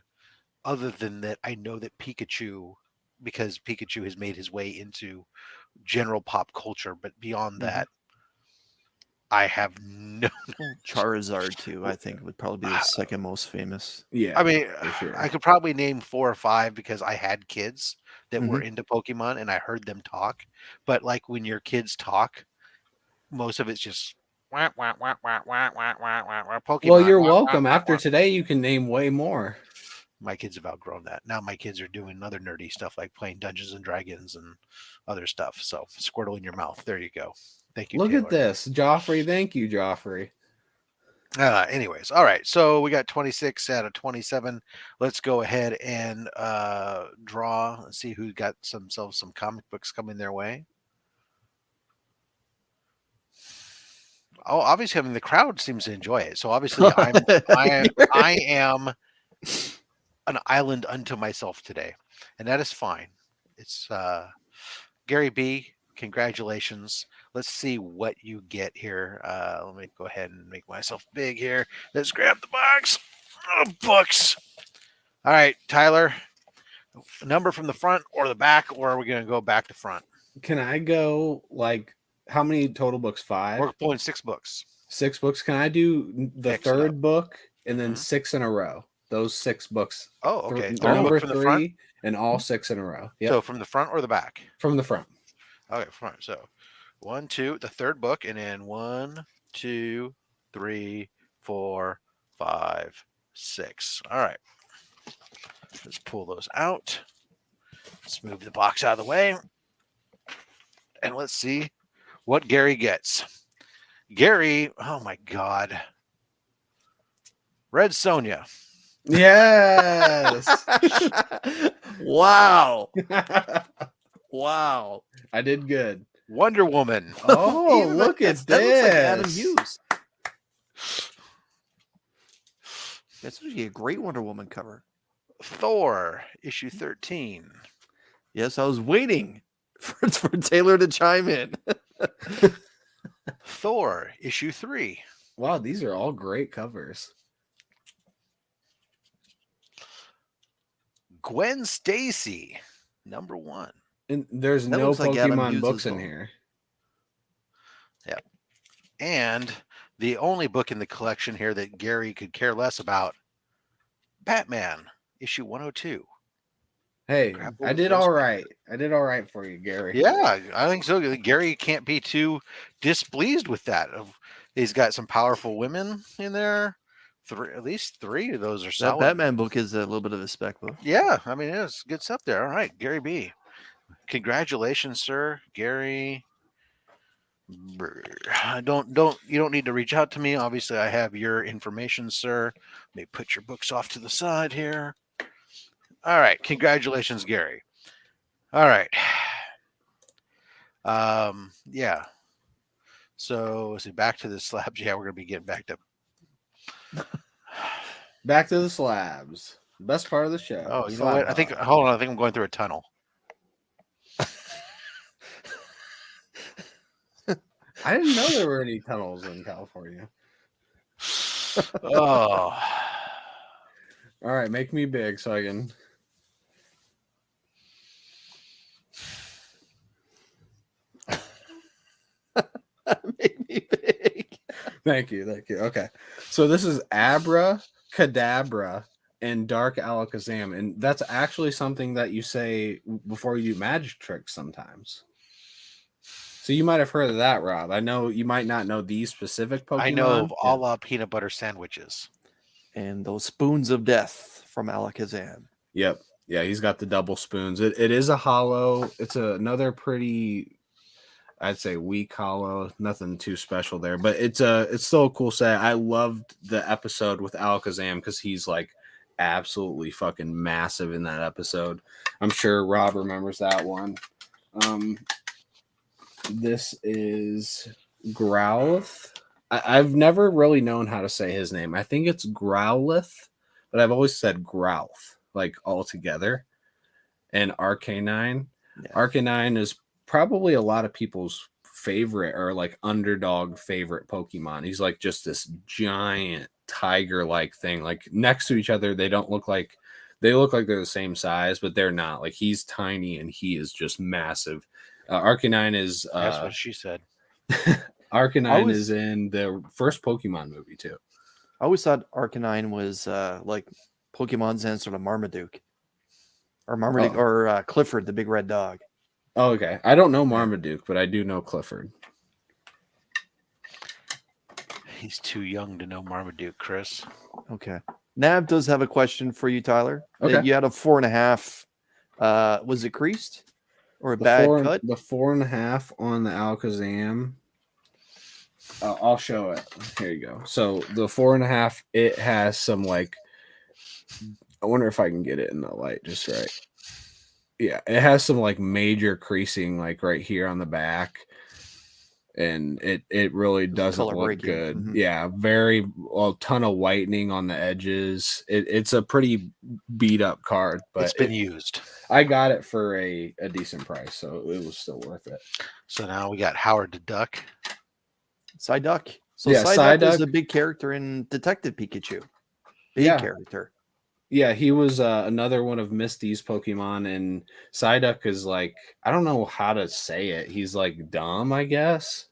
other than that I know that Pikachu, because Pikachu has made his way into general pop culture, but beyond that, I have no.
Charizard too. I think would probably be the second most famous.
Yeah,
I mean,
for sure.
I could probably name 4 or 5 because I had kids that were into Pokemon and I heard them talk. But like when your kids talk, most of it's just wah, wah, wah, wah, wah, wah, wah, wah, Pokemon.
Well, you're
wah,
welcome.
wah, wah,
After
wah.
today, you can name way more.
My kids have outgrown that. Now my kids are doing other nerdy stuff like playing Dungeons and Dragons and other stuff. So Squirtle in your mouth. There you go. Thank you.
Look
Taylor.
at this, Joffrey. Thank you, Joffrey.
Anyways, all right. So we got 26 out of 27. Let's go ahead and draw and see who got themselves some comic books coming their way. Oh, obviously, I mean the crowd seems to enjoy it. So obviously, I am an island unto myself today, and that is fine. It's Gary B. Congratulations. Let's see what you get here. Let me go ahead and make myself big here. Let's grab the box. Oh, books. All right, Tyler. Number from the front or the back, or are we going to go back to front?
Can I go like how many total books? 5?
We're pulling 6 books.
6 books. Can I do the
Mix it up.
third book and then 6 in a row? Those 6 books.
Oh, okay.
Third
Third
number
book from the front.
3 and all 6 in a row. Yeah.
So from the front or the back?
From the front.
Okay, front. So 1, 2, the third book, and then 1, 2, 3, 4, 5, 6. All right. Let's pull those out. Let's move the box out of the way. And let's see what Gary gets. Gary, oh my God. Red Sonja.
Yes.
Wow. Wow.
I did good.
Wonder Woman.
Oh,
Even
look at
that looks like Adam
this.
Hughes. That's actually a great Wonder Woman cover.
Thor, issue 13.
Yes, I was waiting for Taylor to chime in.
Thor, issue 3.
Wow, these are all great covers.
Gwen Stacy, number 1.
And there's
That
no
looks like Adam
Pokemon
Hughes
books
as
in
well.
here.
Yep. And the only book in the collection here that Gary could care less about, Batman, issue 102.
Hey,
Grapple
I
with
did
those
all right. I did all right for you, Gary.
Yeah, I think so. Gary can't be too displeased with that. He's got some powerful women in there. At least 3 of those are
That
solid.
Batman book is a little bit of a spec book.
Yeah, I mean, it's good stuff there. All right, Gary B. Congratulations, sir. Gary. You don't need to reach out to me. Obviously, I have your information, sir. Let me put your books off to the side here. All right, congratulations, Gary. All right. Yeah. So let's see, back to the slabs. Yeah, we're gonna be getting back to.
Back to the slabs. Best part of the show.
Oh, you know
Slab
what? I think.
Hub.
Hold on. I think I'm going through a tunnel.
I didn't know there were any tunnels in California.
Oh.
All right, make me big so I can.
Make me big.
Thank you. Okay, so this is Abra Cadabra and Dark Alakazam, and that's actually something that you say before you do magic tricks sometimes. So you might have heard of that, Rob. I know you might not know these specific Pokemon.
I know of a la peanut butter sandwiches.
And those spoons of death from Alakazam.
Yep. Yeah, he's got the double spoons. It is a hollow. It's another pretty, I'd say, weak hollow. Nothing too special there, but it's still a cool set. I loved the episode with Alakazam because he's like absolutely fucking massive in that episode. I'm sure Rob remembers that one. This is Growlithe. I've never really known how to say his name. I think it's Growlithe, but I've always said Growlithe, like all together. And Arcanine.
Yeah.
Arcanine is probably a lot of people's favorite or like underdog favorite Pokemon. He's like just this giant tiger-like thing. Like next to each other, they look like they're the same size, but they're not. Like he's tiny and he is just massive. Arcanine is
That's what she said.
Arcanine is in the first Pokemon movie too.
I always thought Arcanine was like Pokemon's answer to Marmaduke. Or Clifford, the big red dog.
Oh, okay. I don't know Marmaduke, but I do know Clifford.
He's too young to know Marmaduke, Chris.
Okay. Nav does have a question for you, Tyler.
Okay.
You had a 4.5. Was it creased or a bad cut?
The 4.5 on the Alakazam. I'll show it. Here you go. So the 4.5, it has some like. I wonder if I can get it in the light just right. Yeah, it has some like major creasing like right here on the back. And it really doesn't look good.
Mm-hmm.
Yeah, very ton of whitening on the edges. It's a pretty beat up card, but
it's been used.
I got it for a decent price, so it was still worth it.
So now we got Howard the Duck.
Psyduck. So
yeah,
Psyduck is a big character in Detective Pikachu. Big character.
Yeah, he was another one of Misty's Pokemon, and Psyduck is like, I don't know how to say it. He's like dumb, I guess.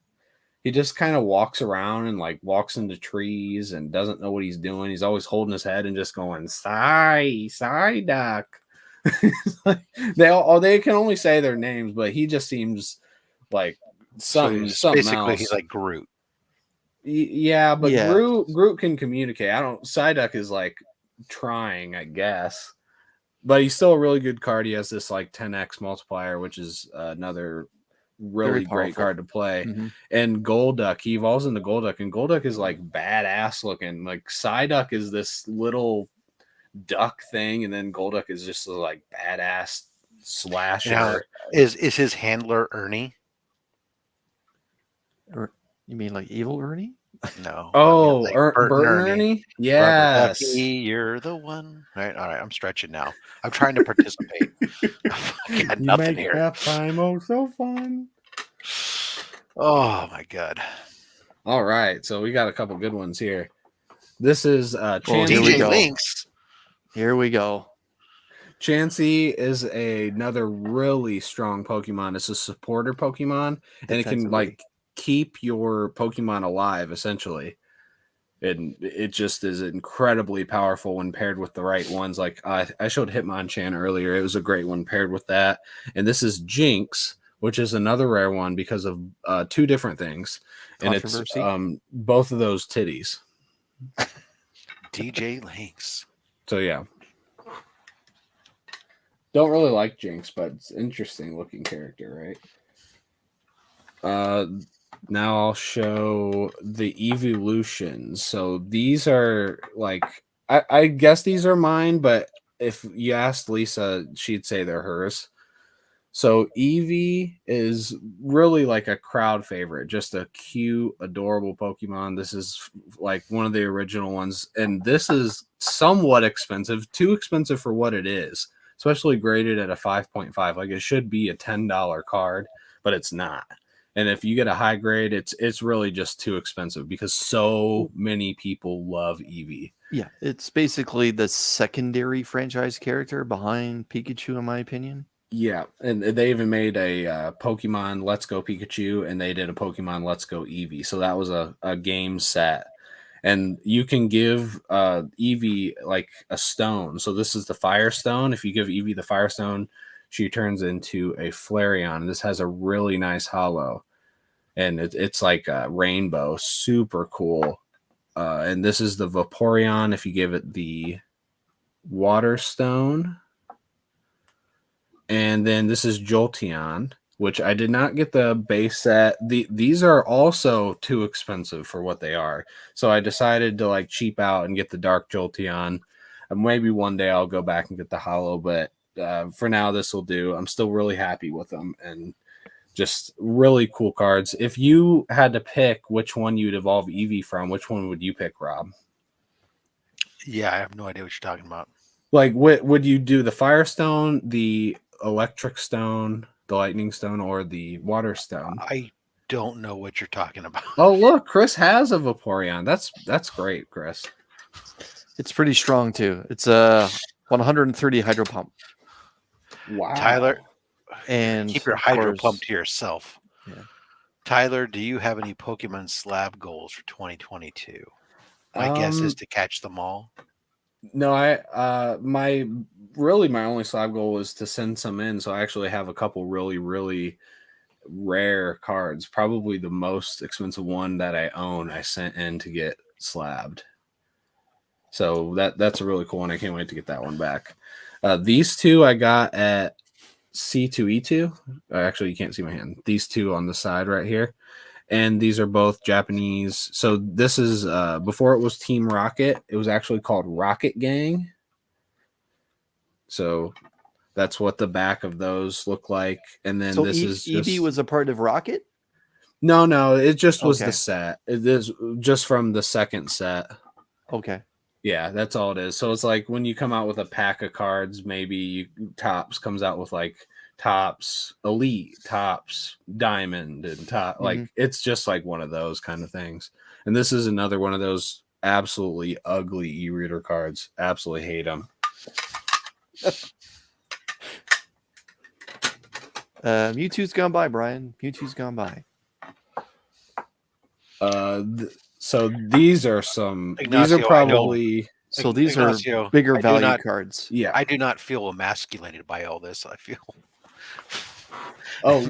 He just kind of walks around and like walks into trees and doesn't know what he's doing. He's always holding his head and just going, Psyduck. Like, they can only say their names, but he just seems like something
basically
else.
He's like Groot.
Yeah, but Groot can communicate. Psyduck is like trying, I guess, but he's still a really good card. He has this like 10x multiplier, which is another really great card to play.
Mm-hmm.
And Golduck, he evolves into Golduck, and Golduck is like badass looking. Like Psyduck is this little duck thing, and then Golduck is just like badass slasher.
Now, is his handler Ernie?
Or you mean like evil Ernie?
No.
Oh,
I mean, like
Bert Ernie?
Yes.
Yes.
You're the one. All right. I'm stretching now. I'm trying to participate. I got nothing here.
That time so fun.
Oh my god.
All right, so we got a couple good ones here. This is
DJ Links.
Here we go.
Chansey is another really strong Pokemon. It's a supporter Pokemon, and it can like keep your Pokemon alive essentially. And it just is incredibly powerful when paired with the right ones. Like I showed Hitmonchan earlier. It was a great one paired with that. And this is Jinx, which is another rare one because of two different things. And it's both of those titties.
DJ Links.
So yeah. Don't really like Jinx, but it's an interesting looking character, right? Now I'll show the evolutions. So these are like, I guess these are mine, but if you asked Lisa, she'd say they're hers. So Eevee is really like a crowd favorite, just a cute, adorable Pokemon. This is like one of the original ones, and this is somewhat expensive, too expensive for what it is, especially graded at a 5.5. Like it should be a $10 card, but it's not. And if you get a high grade, it's really just too expensive because so many people love Eevee.
Yeah, it's basically the secondary franchise character behind Pikachu, in my opinion.
Yeah, and they even made a Pokemon Let's Go Pikachu, and they did a Pokemon Let's Go Eevee. So that was a game set. And you can give Eevee like a stone. So this is the Fire Stone. If you give Eevee the Fire Stone, she turns into a Flareon. This has a really nice holo. And it's like a rainbow. Super cool. And this is the Vaporeon. If you give it the Water Stone. And then this is Jolteon, which I did not get the base set. These are also too expensive for what they are. So I decided to like cheap out and get the Dark Jolteon. And maybe one day I'll go back and get the holo, but for now this will do. I'm still really happy with them and just really cool cards. If you had to pick which one you'd evolve Eevee from, which one would you pick, Rob?
Yeah, I have no idea what you're talking about.
Like, would you do the Fire Stone, the Electric Stone, the Lightning Stone, or the Water Stone?
I don't know what you're talking about.
Oh, look, Chris has a Vaporeon. That's great, Chris.
It's pretty strong too. It's a 130 hydro pump.
Wow,
Tyler,
And
keep your
of
hydro
course-
pump to yourself.
Yeah.
Tyler, do you have any Pokemon Slab goals for 2022? My guess is to catch them all.
No, my only slab goal is to send some in. So I actually have a couple really, really rare cards. Probably the most expensive one that I own, I sent in to get slabbed. So that's a really cool one. I can't wait to get that one back. These two I got at C2E2. Actually, you can't see my hand. These two on the side right here. And these are both Japanese. So this is before it was Team Rocket. It was actually called Rocket Gang. So that's what the back of those look like. And then
So
this is just...
Eevee was a part of Rocket?
No, it just was
Okay.
the set. It is just from the second set.
Okay.
Yeah, that's all it is. So it's like when you come out with a pack of cards, maybe Topps comes out with like Topps Elite, Topps Diamond, and Top. Like it's just like one of those kind of things. And this is another one of those absolutely ugly e-reader cards. Absolutely hate them.
Mewtwo's gone by, Brian. Mewtwo's gone by.
So these are some.
Ignacio,
these are probably.
So these
Ignacio,
are bigger
I do
value
not-
cards.
Yeah.
I do not feel emasculated by all this. I feel
Oh,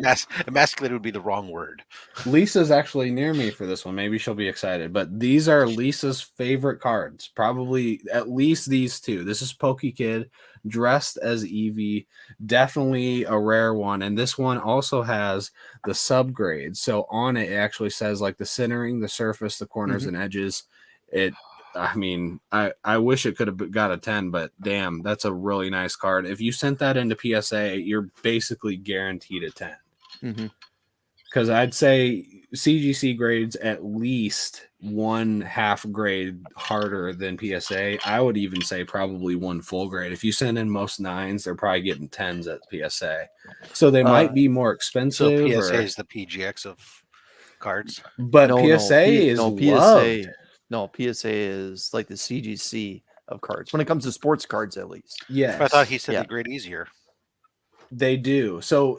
emasculated would be the wrong word.
Lisa's actually near me for this one. Maybe she'll be excited. But these are Lisa's favorite cards. Probably at least these two. This is PokeKid dressed as Eevee. Definitely a rare one. And this one also has the subgrade. So on it, it actually says like the centering, the surface, the corners and edges. I mean, I wish it could have got a 10, but damn, that's a really nice card. If you sent that into PSA, you're basically guaranteed a 10. Because I'd say CGC grades at least 1/2 grade harder than PSA. I would even say probably 1 full grade. If you send in most 9s, they're probably getting 10s at PSA. So they might be more expensive.
So PSA is the PGX of cards.
But PSA is loved.
No, PSA is like the CGC of cards when it comes to sports cards, at least.
Yes.
I thought he said they grade easier.
They do. So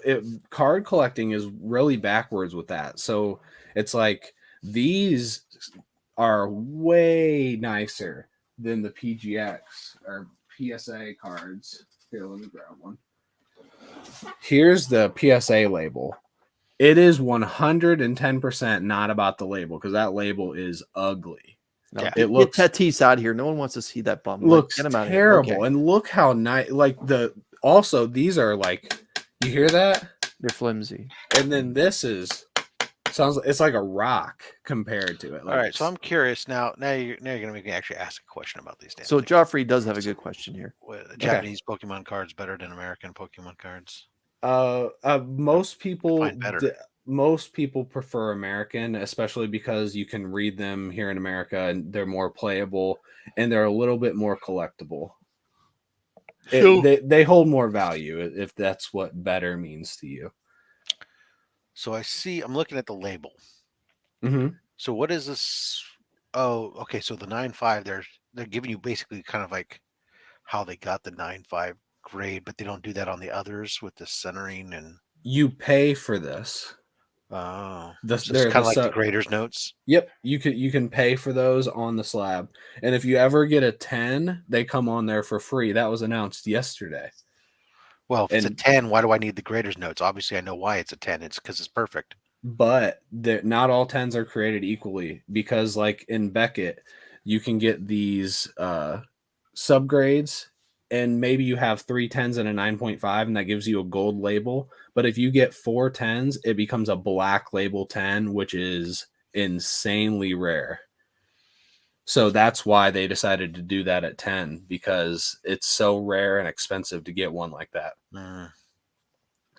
card collecting is really backwards with that. So it's like these are way nicer than the PGX or PSA cards. Here, let me grab one. Here's the PSA label. It is 110% not about the label because that label is ugly.
No,
Yeah.
it looks Tatis out here. No one wants to see that bum.
Looks
get him out
terrible.
Of here. Okay.
And look how nice. Like also these are like, you hear that?
They're flimsy.
And then this sounds like it's like a rock compared to it. Like,
All right, so I'm curious now. Now you're going to make me actually ask a question about these. Damn
So
things.
Joffrey does have a good question here.
Japanese Pokemon cards better than American Pokemon cards?
Most people
Find better.
most people prefer American, especially because you can read them here in America and they're more playable and they're a little bit more collectible. They hold more value if that's what better means to you.
So I see. I'm looking at the label.
Mm-hmm.
So what is this? Oh, okay. So the 9.5, they're giving you basically kind of like how they got the 9.5 grade, but they don't do that on the others with the centering and.
You pay for this.
Oh,
The,
so it's
they're
kind of
the
like the
so
grader's notes.
Yep, you can pay for those on the slab, and if you ever get a 10, they come on there for free. That was announced yesterday.
Well, if it's a
And
10, why do I need the grader's notes? Obviously, I know why it's a 10. It's because it's perfect.
but not all 10s are created equally, because like in Beckett, you can get these subgrades, and maybe you have 3 10s and a 9.5, and that gives you a gold label. But if you get 4 10s, it becomes a black label 10, which is insanely rare. So that's why they decided to do that at 10, because it's so rare and expensive to get one like that.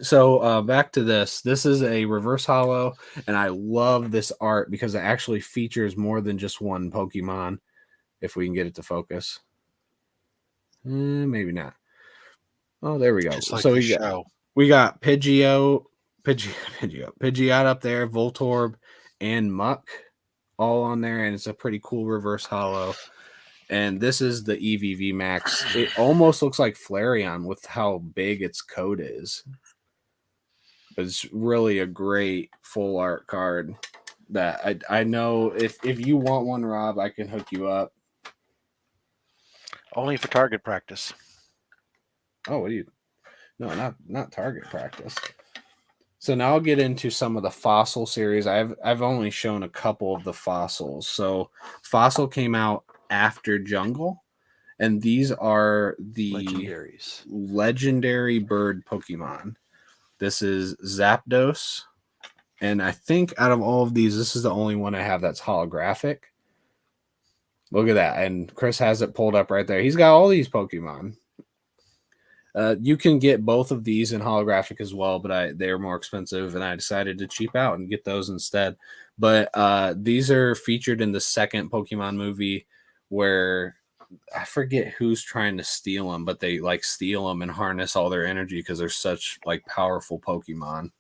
So back to this. This is a reverse hollow, and I love this art because it actually features more than just one Pokemon. If we can get it to focus. Maybe not. Oh, there we go.
Just like
So
the show.
we got Pidgeot up there, Voltorb, and Muck all on there, and it's a pretty cool reverse hollow. And this is the EVV Max. It almost looks like Flareon with how big its coat is. It's really a great full art card that I know if you want one, Rob, I can hook you up.
Only for target practice.
Oh, what do you? No, not target practice. So now I'll get into some of the fossil series. I've only shown a couple of the fossils. So Fossil came out after Jungle, and these are the legendary bird Pokemon. This is Zapdos, and I think out of all of these, this is the only one I have that's holographic. Look at that, and Chris has it pulled up right there. He's got all these Pokemon. You can get both of these in holographic as well, but they're more expensive, and I decided to cheap out and get those instead. But these are featured in the second Pokemon movie, where I forget who's trying to steal them, but they like steal them and harness all their energy because they're such like powerful Pokemon.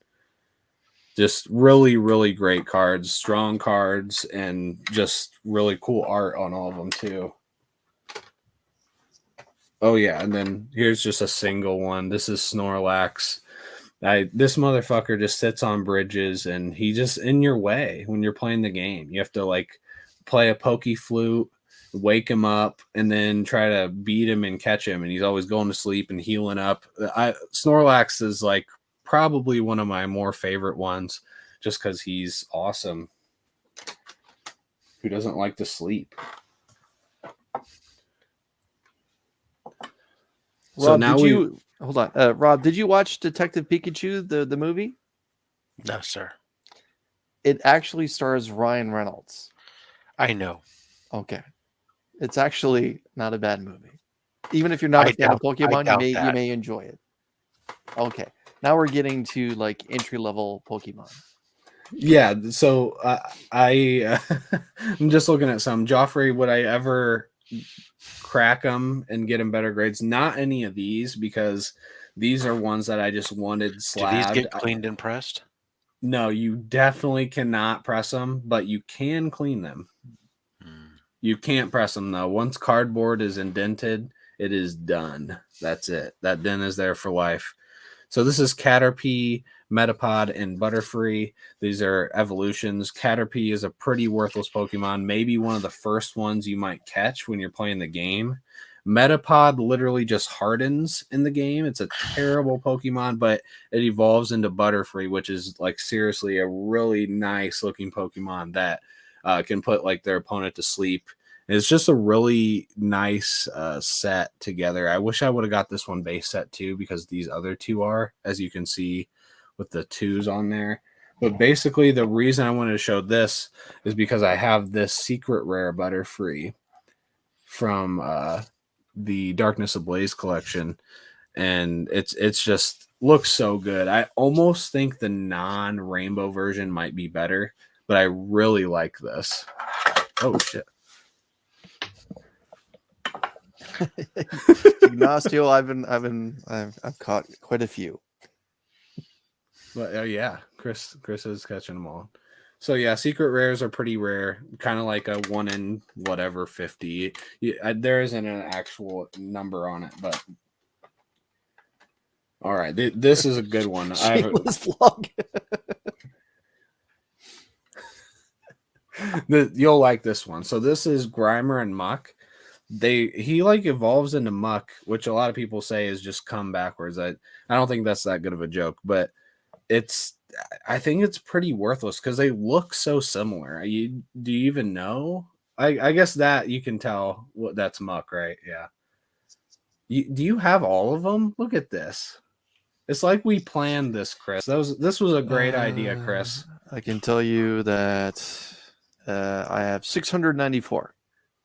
Just really, really great cards, strong cards, and just really cool art on all of them too. Oh yeah, and then here's just a single one. This is Snorlax. This motherfucker just sits on bridges, and he just in your way when you're playing the game. You have to like play a pokey flute, wake him up, and then try to beat him and catch him, and he's always going to sleep and healing up. Snorlax is like probably one of my more favorite ones, just because he's awesome. Who doesn't like to sleep?
So Rob, now hold on. Rob, did you watch Detective Pikachu, the movie?
No, sir.
It actually stars Ryan Reynolds.
I know.
Okay. It's actually not a bad movie. Even if you're not a fan of Pokemon, you may enjoy it. Okay. Now we're getting to like entry-level Pokemon.
Yeah, so I'm just looking at some. Joffrey, would I ever crack them and get them better grades? Not any of these, because these are ones that I just wanted slabbed.
Do these get cleaned and pressed?
No, you definitely cannot press them, but you can clean them. You can't press them though. Once cardboard is indented, it is done. That's it. That dent is there for life. So this is Caterpie, Metapod, and Butterfree. These are evolutions. Caterpie is a pretty worthless Pokemon, maybe one of the first ones you might catch when you're playing the game. Metapod literally just hardens in the game. It's a terrible Pokemon, but it evolves into Butterfree, which is like seriously a really nice looking Pokemon that can put like their opponent to sleep. It's just a really nice set together. I wish I would have got this one base set too, because these other two are, as you can see, with the 2s on there. But basically, the reason I wanted to show this is because I have this secret rare Butterfree from the Darkness Ablaze collection. and it's just looks so good. I almost think the non-rainbow version might be better, but I really like this. Oh shit.
Ignacio, I've caught quite a few.
But yeah, Chris is catching them all. So yeah, secret rares are pretty rare, kind of like a 1 in whatever 50. There isn't an actual number on it, but all right, this is a good one.
Shameless vlog.
You'll like this one. So this is Grimer and Muck. He like evolves into Muck, which a lot of people say is just come backwards. I don't think that's that good of a joke, but I think it's pretty worthless because they look so similar. Do you even know? I guess that you can tell what that's Muck, right? Yeah. Do you have all of them? Look at this. It's like we planned this, Chris. This was a great idea, Chris.
I can tell you that I have 694.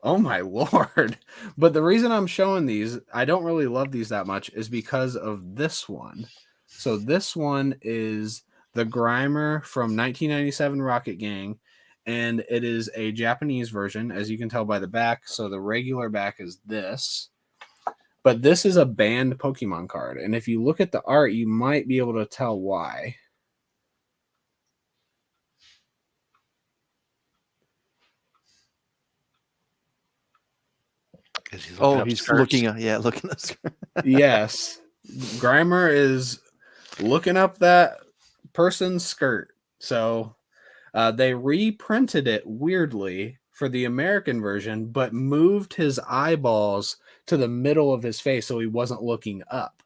Oh my Lord. But the reason I'm showing these, I don't really love these that much, is because of this one. So this one is the Grimer from 1997 Rocket Gang, and it is a Japanese version, as you can tell by the back. So the regular back is this, but this is a banned Pokemon card. And if you look at the art, you might be able to tell why.
He's
looking at
Yes. Grimer is looking up that person's skirt. So they reprinted it weirdly for the American version, but moved his eyeballs to the middle of his face so he wasn't looking up.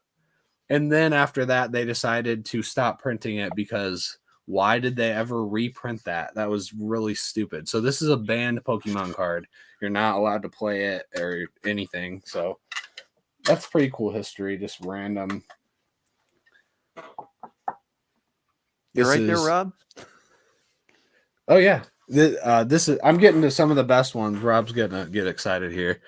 And then after that, they decided to stop printing it because why did they ever reprint that? That was really stupid. So this is a banned Pokemon card. You're not allowed to play it or anything. So that's pretty cool history. Just random.
You're right there, Rob.
Oh yeah. This is. I'm getting to some of the best ones. Rob's gonna get excited here.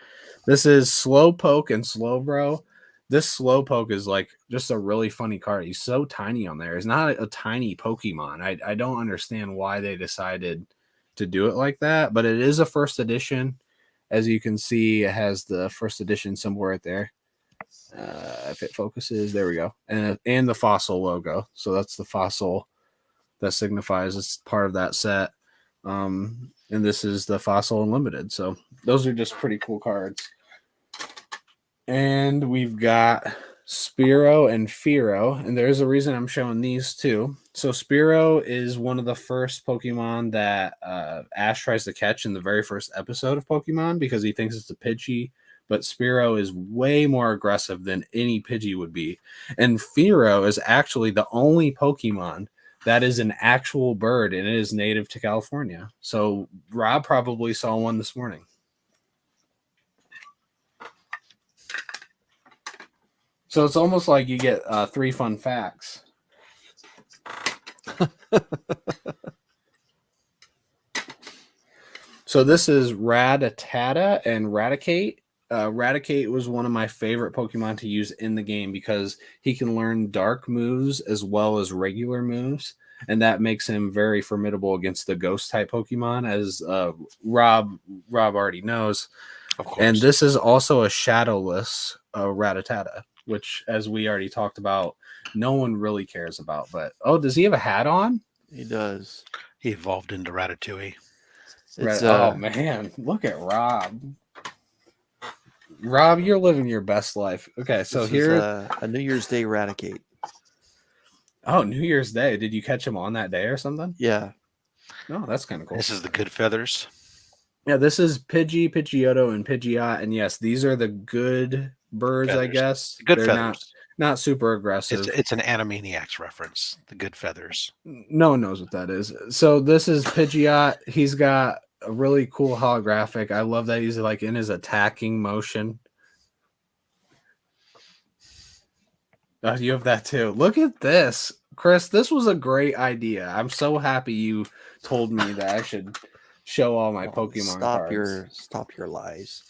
This is Slowpoke and Slowbro. This Slowpoke is like just a really funny card. He's so tiny on there. He's not a tiny Pokemon. I don't understand why they decided to do it like that, but it is a first edition. As you can see, it has the first edition symbol right there. If it focuses, there we go. And the fossil logo. So that's the fossil that signifies it's part of that set. And this is the Fossil Unlimited. So those are just pretty cool cards. And we've got Spearow and Fearow. And there's a reason I'm showing these too. So Spearow is one of the first Pokemon that Ash tries to catch in the very first episode of Pokemon because he thinks it's a Pidgey. But Spearow is way more aggressive than any Pidgey would be. And Fearow is actually the only Pokemon that is an actual bird, and it is native to California. So Rob probably saw one this morning. So it's almost like you get 3 fun facts. So this is Rattata and Raticate. Raticate was one of my favorite Pokemon to use in the game because he can learn dark moves as well as regular moves, and that makes him very formidable against the ghost type Pokemon, as Rob already knows.
Of course.
And this is also a shadowless Rattata, which, as we already talked about, no one really cares about. But does he have a hat on?
He does.
He evolved into Ratatouille.
Oh man, look at Rob. Rob, you're living your best life. Okay, so here
a New Year's Day Raticate.
Oh, New Year's Day. Did you catch him on that day or something?
Yeah.
No, that's kind of cool.
This is the good feathers.
Yeah, this is Pidgey, Pidgeotto, and Pidgeot. And yes, these are the good birds,
feathers.
I guess.
Good
They're
feathers.
Not super aggressive.
It's an Animaniacs reference. The good feathers.
No one knows what that is. So this is Pidgeot. He's got a really cool holographic. I love that he's like in his attacking motion. Oh, you have that too. Look at this, Chris. This was a great idea. I'm so happy you told me that I should show all my Pokemon cards.
Stop your lies.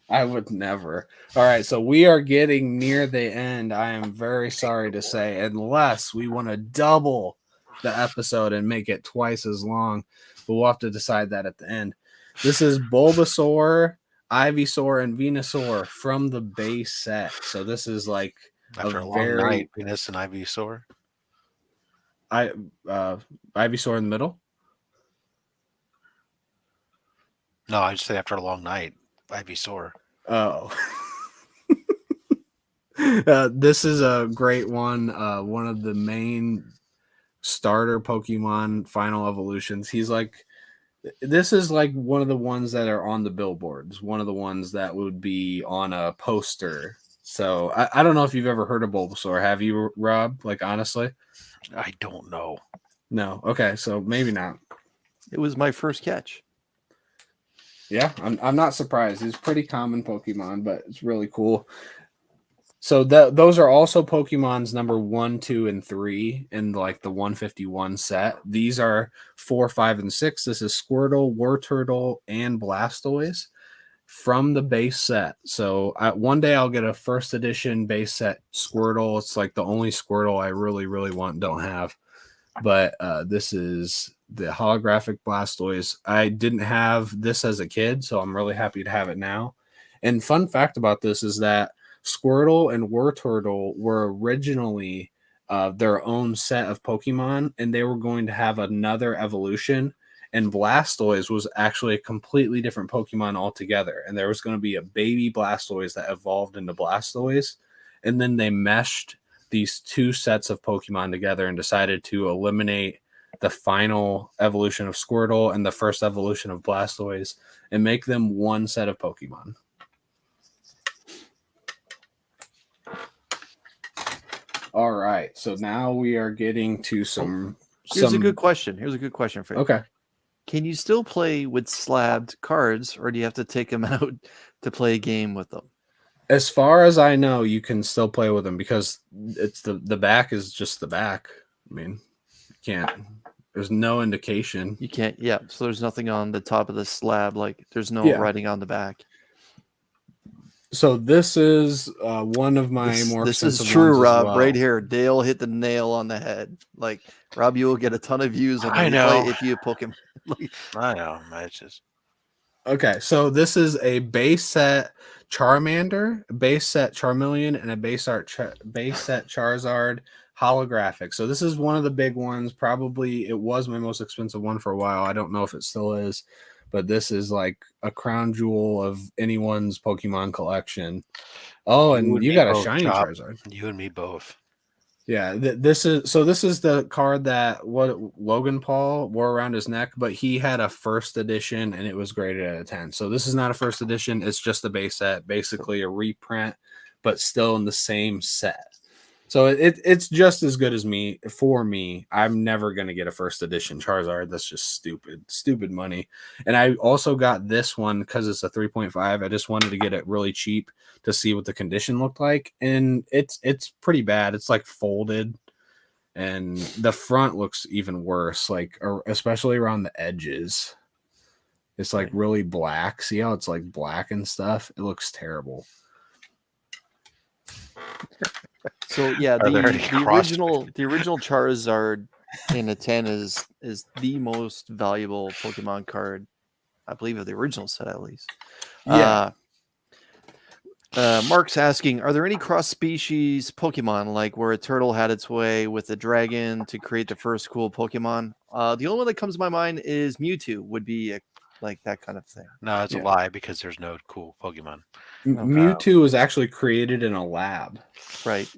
I would never. All right, so we are getting near the end. I am very sorry to say, unless we want to double the episode and make it twice as long, but we'll have to decide that at the end. This is Bulbasaur, Ivysaur, and Venusaur from the base set. So this is like
After a long night, Venus and Ivysaur.
Ivysaur in the middle.
No, I just say after a long night, Ivysaur.
Oh. This is a great one. One of the main starter Pokemon final evolutions. This is like one of the ones that are on the billboards, one of the ones that would be on a poster. So I don't know if you've ever heard of Bulbasaur. Have you, Rob? Like, honestly?
I don't know.
No. Okay, so maybe not.
It was my first catch.
Yeah, I'm not surprised. He's a pretty common Pokemon, but it's really cool. So those are also Pokemon's number 1, 2, and 3 in like the 151 set. These are 4, 5, and 6. This is Squirtle, Wartortle, and Blastoise from the base set. So one day I'll get a first edition base set Squirtle. It's like the only Squirtle I really, really want and don't have. But this is the holographic Blastoise. I didn't have this as a kid, so I'm really happy to have it now. And fun fact about this is that Squirtle and Wartortle were originally their own set of Pokemon, and they were going to have another evolution. And Blastoise was actually a completely different Pokemon altogether. And there was going to be a baby Blastoise that evolved into Blastoise. And then they meshed these two sets of Pokemon together and decided to eliminate the final evolution of Squirtle and the first evolution of Blastoise and make them one set of Pokemon. All right, so now we are getting to
Here's a good question. Here's a good question for you.
Okay.
Can you still play with slabbed cards, or do you have to take them out to play a game with them?
As far as I know, you can still play with them because it's the back is just the back. I mean, you can't. There's no indication.
You can't. Yeah. So there's nothing on the top of the slab. Like there's no writing on the back.
So this is one of my more.
This is true, Rob. Well. Right here, Dale hit the nail on the head. Like Rob, you will get a ton of views on if you poke him.
I know. It's just
okay. So this is a base set Charmander, base set Charmeleon, and a base set Charizard holographic. So this is one of the big ones. Probably it was my most expensive one for a while. I don't know if it still is, but this is like a crown jewel of anyone's Pokemon collection. Oh, and you got a shiny Charizard.
You and me both.
Yeah, this is the card that Logan Paul wore around his neck, but he had a first edition and it was graded at a 10. So this is not a first edition, it's just a base set, basically a reprint, but still in the same set. So it's just as good as me. For me, I'm never going to get a first edition Charizard. That's just stupid money. And I also got this one because it's a 3.5. I just wanted to get it really cheap to see what the condition looked like. And it's pretty bad. It's like folded. And the front looks even worse, like especially around the edges. It's like really black. See how it's like black and stuff? It looks terrible.
So yeah, the original Charizard in a 10 is the most valuable Pokemon card, I believe, of the original set at least.
Yeah.
Mark's asking, are there any cross-species Pokemon, like where a turtle had its way with a dragon to create the first cool Pokemon? The only one that comes to my mind is Mewtwo would be like that kind of thing.
No, it's a lie because there's no cool Pokemon.
Mewtwo was actually created in a lab.
Right.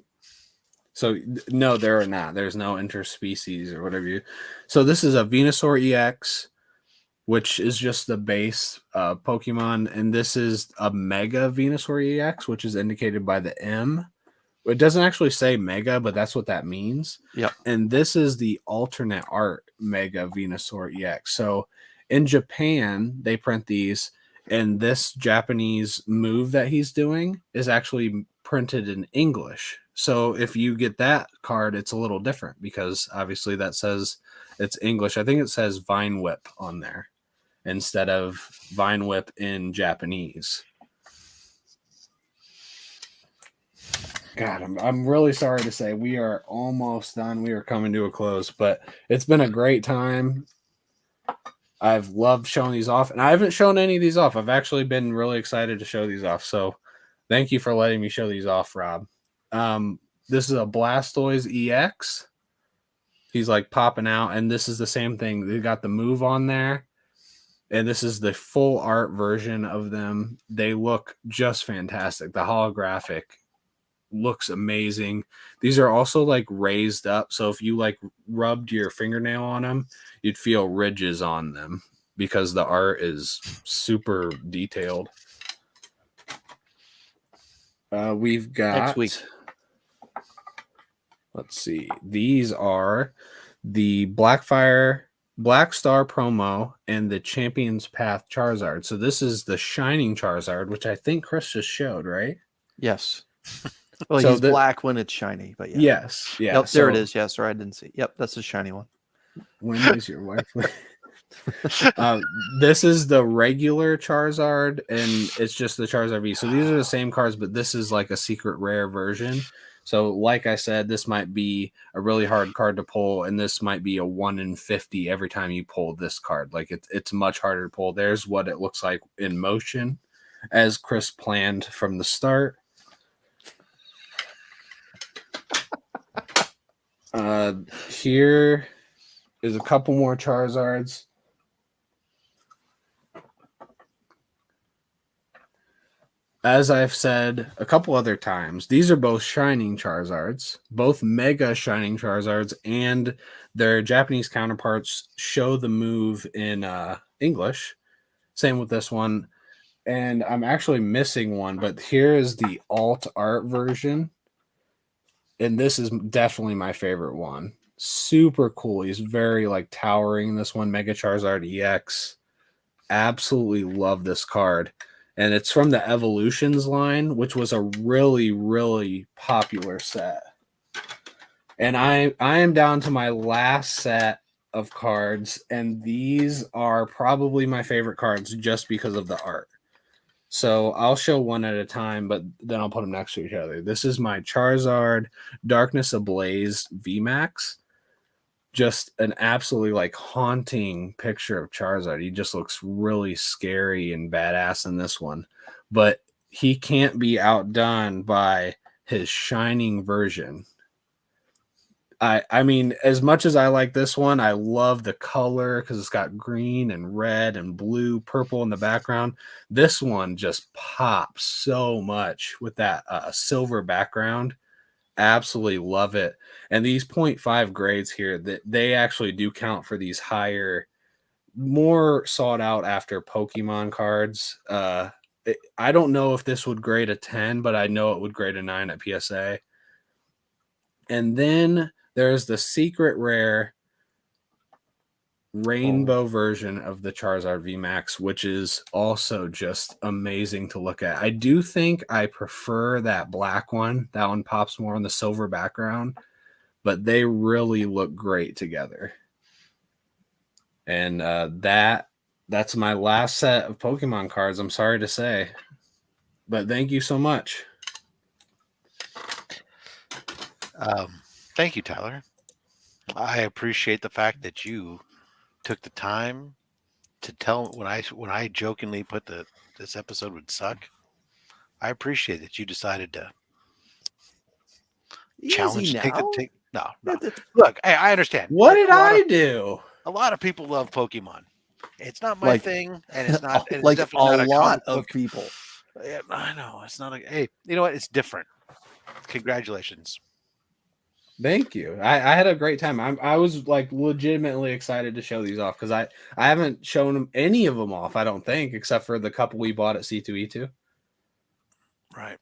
So no, there are not. There's no interspecies or whatever. So this is a Venusaur EX, which is just the base Pokemon, and this is a Mega Venusaur EX, which is indicated by the M. It doesn't actually say Mega, but that's what that means.
Yeah.
And this is the alternate art Mega Venusaur EX. So in Japan, they print these, and this Japanese move that he's doing is actually printed in English. So if you get that card, it's a little different because obviously that says it's English. I think it says Vine Whip on there instead of Vine Whip in Japanese. God, I'm really sorry to say we are almost done. We are coming to a close, but it's been a great time. I've loved showing these off, and I haven't shown any of these off. I've actually been really excited to show these off. So thank you for letting me show these off, Rob. This is a Blastoise EX. He's like popping out, and this is the same thing. They got the move on there, and this is the full art version of them. They look just fantastic. The holographic looks amazing. These are also like raised up, so if you like rubbed your fingernail on them, you'd feel ridges on them because the art is super detailed. We've got
Next week.
Let's see. These are the Black Star promo and the Champion's Path Charizard. So this is the Shining Charizard, which I think Chris just showed, right?
Yes. Well,
So
he's black when it's shiny, but yeah.
Yes. Yeah.
Yep, there it is. Yeah, sorry, I didn't see. Yep, that's the shiny one.
When is your wife? This is the regular Charizard, and it's just the Charizard V. So these are the same cards, but this is like a secret rare version. So, like I said, this might be a really hard card to pull, and this might be a 1 in 50 every time you pull this card. Like it's much harder to pull. There's what it looks like in motion, as Chris planned from the start. Here is a couple more Charizards. As I've said a couple other times, these are both Shining Charizards, both Mega Shining Charizards, and their Japanese counterparts show the move in English. Same with this one. And I'm actually missing one, but here is the alt art version. And this is definitely my favorite one. Super cool. He's very like towering. This one, Mega Charizard EX. Absolutely love this card. And it's from the Evolutions line, which was a really, really popular set. And I am down to my last set of cards, and these are probably my favorite cards just because of the art. So I'll show one at a time, but then I'll put them next to each other. This is my Charizard Darkness Ablaze VMAX. Just an absolutely like haunting picture of Charizard. He just looks really scary and badass in this one, but he can't be outdone by his shining version. I mean, as much as I like this one, I love the color because it's got green and red and blue, purple in the background. This one just pops so much with that silver background. Absolutely love it. And these 0.5 grades here, that they actually do count for these higher, more sought out after Pokemon cards. I don't know if this would grade a 10, but I know it would grade a 9 at PSA. And then there's the secret rare rainbow version of the Charizard VMAX, which is also just amazing to look at. I do think I prefer that black one. That one pops more on the silver background, but they really look great together. And that's my last set of Pokemon cards, I'm sorry to say. But thank you so much.
Thank you, Tyler. I appreciate the fact that you took the time to tell when I jokingly put this episode would suck. I appreciate that you decided to challenge. No. Look, I understand.
What did I do?
A lot of people love Pokemon. It's not my thing, and it's not. It's
like
definitely not
a lot of
book.
people.
Yeah, I know it's not. Hey, you know what? It's different. Congratulations.
Thank you. I had a great time. I was like legitimately excited to show these off because I haven't shown any of them off, I don't think, except for the couple we bought at C2E2.
Right.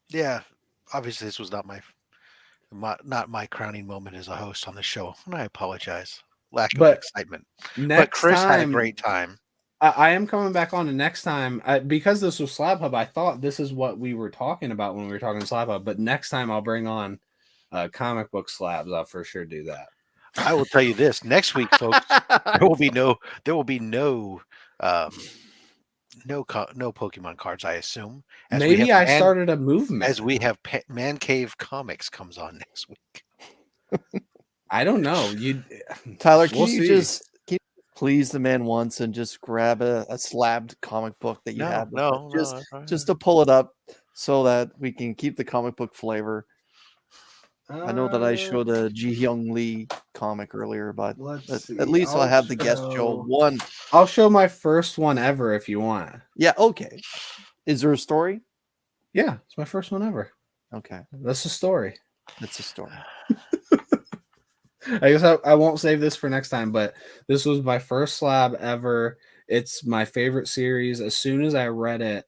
Yeah. Obviously, this was not my crowning moment as a host on the show, and I apologize. Lack of excitement. But Chris had a great time.
I am coming back on the next time because this was Slab Hub. I thought this is what we were talking about when we were talking Slab Hub, but next time I'll bring on comic book slabs. I'll for sure do that.
I will tell you this: next week, folks, there will be no no Pokemon cards, I assume.
Maybe I started a movement.
As we have Man Cave Comics comes on next week.
I don't know.
Tyler,
We'll
can you please the man once and just grab a slabbed comic book that you have? Just to pull it up so that we can keep the comic book flavor. I know that I showed a Ji Hyung Lee comic earlier, but at least I'll have the guest show one.
I'll show my first one ever if you want.
Yeah, okay. Is there a story?
Yeah, it's my first one ever.
Okay.
That's a story.
That's a story.
I guess I won't save this for next time, but this was my first slab ever. It's my favorite series. As soon as I read it,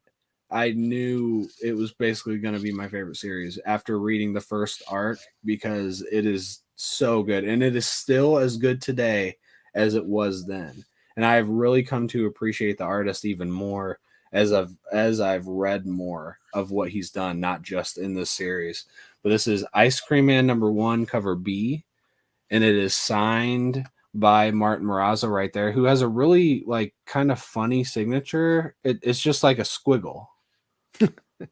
I knew it was basically going to be my favorite series after reading the first arc, because it is so good, and it is still as good today as it was then. And I've really come to appreciate the artist even more as I've read more of what he's done, not just in this series. But this is Ice Cream Man #1, cover B, and it is signed by Martin Morazzo right there, who has a really like kind of funny signature. It's just like a squiggle.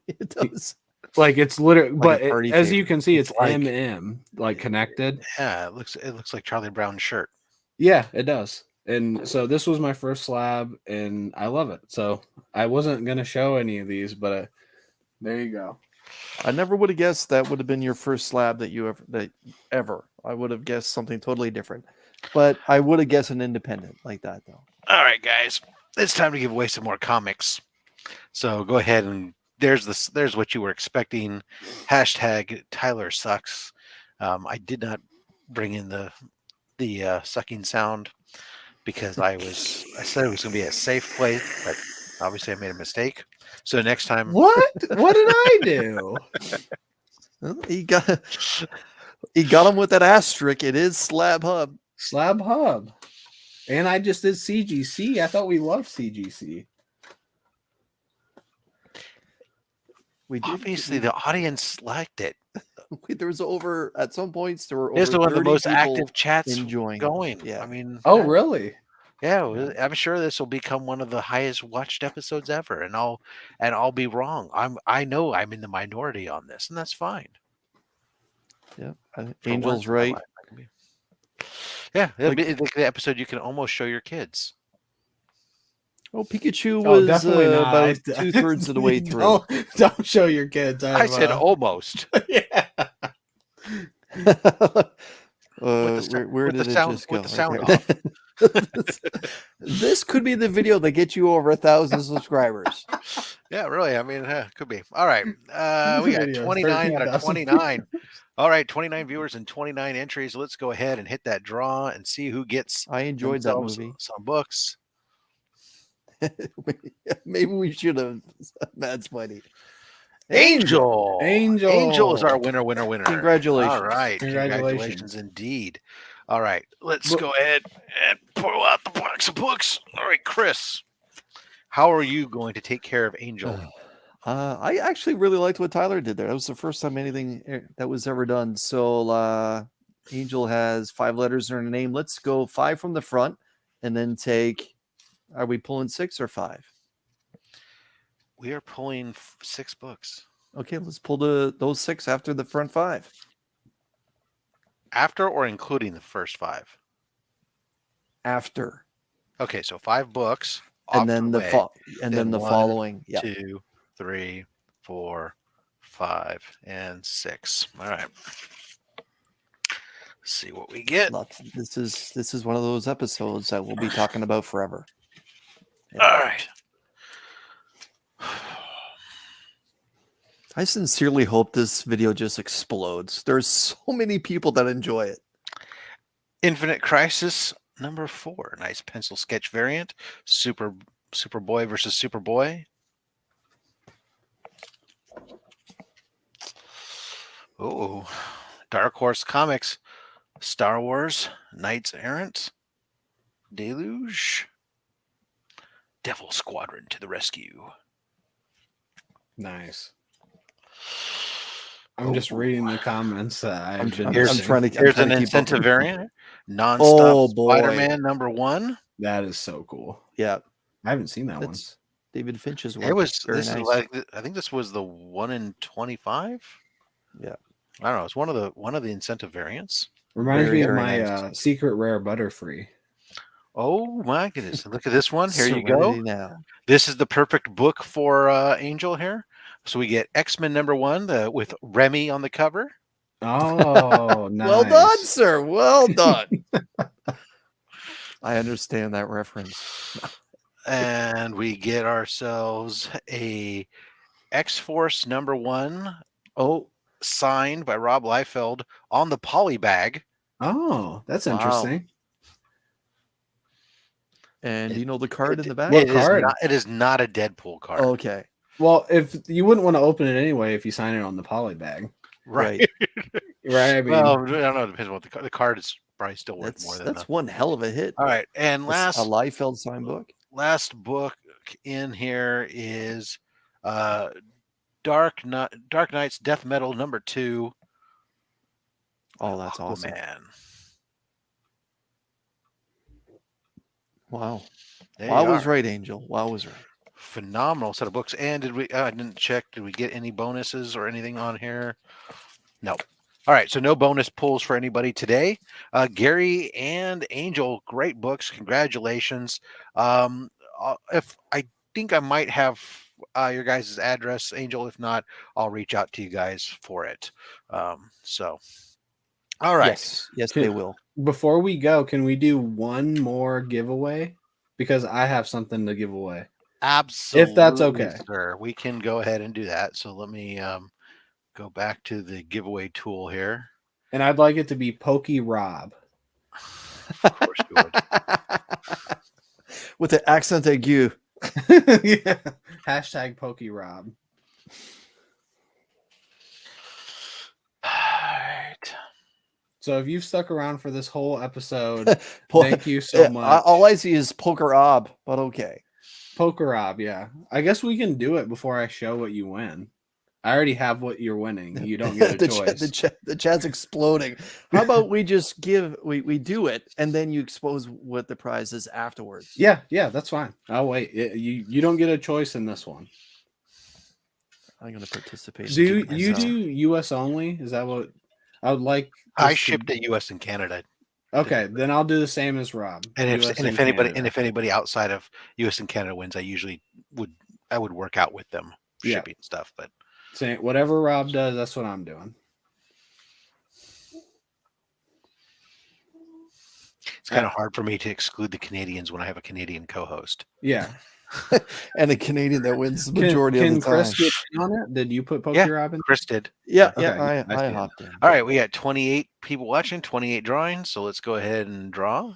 It does.
Like it's literally,
like
but as you can see, it's like MM, like connected.
Yeah, it looks like Charlie Brown's shirt.
Yeah, it does. And so this was my first slab, and I love it. So I wasn't gonna show any of these, but there you go.
I never would have guessed that would have been your first slab that you ever. I would have guessed something totally different, but I would have guessed an independent like that though.
All right, guys, it's time to give away some more comics. So go ahead and there's what you were expecting. Hashtag Tyler sucks. I did not bring in the sucking sound because I said it was going to be a safe play, but obviously I made a mistake. So next time,
what did I do?
Well, he got him with that asterisk. It is Slab Hub.
Slab Hub, and I just did CGC. I thought we loved CGC.
Obviously, the audience liked it.
There was at some points there were
this is one of the most
people
active chats
enjoying
going.
Yeah,
I mean,
really?
Yeah, I'm sure this will become one of the highest watched episodes ever, and I'll be wrong. I know I'm in the minority on this, and that's fine.
Yeah, Angel's right.
Yeah, it'll be the episode you can almost show your kids.
Oh, Pikachu was
definitely not.
about 2/3 of the way through.
Don't show your kids.
I said almost.
Yeah.
Where did it just go?
With the sound off.
This could be the video that gets you over 1,000 subscribers.
Yeah, really. I mean, could be. All right. We got 29 out of 29. All right, 29 viewers and 29 entries. Let's go ahead and hit that draw and see who gets.
I enjoyed that movie.
Some books.
Maybe we should have. Mad Spidey.
Angel is our winner.
Congratulations.
All right. Congratulations indeed. All right. Let's go ahead and pull out the box of books. All right, Chris. How are you going to take care of Angel?
I actually really liked what Tyler did there. That was the first time anything that was ever done. So Angel has 5 letters in her name. Let's go 5 from the front and then take. Are we pulling 6 or 5?
We are pulling 6 books.
Okay, let's pull those 6 after the front 5.
After or including the first 5?
After.
Okay, so 5 books.
And then the following.
2, 3, 4, 5, and 6. All right. Let's see what we get.
Look, this is one of those episodes that we'll be talking about forever.
Yeah. All right.
I sincerely hope this video just explodes. There's so many people that enjoy it.
Infinite Crisis #4. Nice pencil sketch variant. Superboy versus Superboy. Oh, Dark Horse Comics. Star Wars. Knights Errant. Deluge. Devil Squadron to the rescue.
Nice. I'm just reading the comments.
I'm trying to.
Here's an incentive variant. Non-stop Spider-Man #1.
That is so cool.
Yeah,
I haven't seen that one.
David Finch's work.
It was.
Very
This
nice.
is like. I think this was the 1 in 25.
Yeah.
I don't know. It's one of the incentive variants.
Reminds
Very,
me of
very
my
nice.
secret rare Butterfree.
Oh my goodness! Look at this one. Here you go.
Serenity Now.
This is the perfect book for Angel here. So we get X-Men #1 with Remy on the cover.
Oh, nice.
Well done, sir. Well done. I understand that reference.
And we get ourselves a X-Force #1
Oh,
signed by Rob Liefeld on the poly bag.
Oh, that's
Wow.
interesting.
and you know the card in the back?
What card?
It is not a Deadpool card.
Okay.
Well, if you wouldn't want to open it anyway if you sign it on the poly bag.
Right.
Right. I mean,
Well, I don't know. It depends on what the card is probably still worth more than
That's one hell of a hit.
All right. And
A
last
Liefeld sign book.
book in here is Dark Knight's Death Metal #2.
Oh, that's awesome.
Man.
Wow.
There
Wow
you
was
are.
right, Angel. Wow was right.
Phenomenal set of books. And did we? I didn't check. Did we get any bonuses or anything on here? No. All right. So no bonus pulls for anybody today. Gary and Angel, great books. Congratulations. If I think I might have your guys' address, Angel. If not, I'll reach out to you guys for it. So, all right.
Yes, they will.
before we go, can we do one more giveaway? Because I have something to give away.
Absolutely.
If that's okay.
Sir. We can go ahead and do that. So let me go back to the giveaway tool here.
And I'd like it to be Pokey Rob.
Of course you would.
With the accent aigu.
Yeah. Hashtag Pokey Rob.
All right.
So if you've stuck around for this whole episode, thank you so much.
All I see is Poker Ob, but okay.
Poker Rob, yeah. I guess we can do it before I show what you win. I already have what you're winning. You don't get a choice.
The chat's exploding. How about we just we do it and then you expose what the prize is afterwards?
Yeah, that's fine. I'll wait. You don't get a choice in this one.
I'm going to participate.
Do you do US only? Is that what I would like?
I shipped to US and Canada.
Okay, then I'll do the same as Rob.
And
US
if anybody
Canada.
if anybody outside of US and Canada wins, I would work out with them
Yeah.
shipping stuff, but
Say whatever Rob does, that's what I'm doing.
it's kind of hard for me to exclude the Canadians when I have a Canadian co-host.
Yeah.
And a Canadian that wins the majority
can
of the time.
Chris get in on it? Did you put Pokey
Yeah.
Rob in?
Chris did.
Yeah,
Okay,
I
I see.
hopped in.
All right, we got 28 people watching, 28 drawings. So let's go ahead and draw.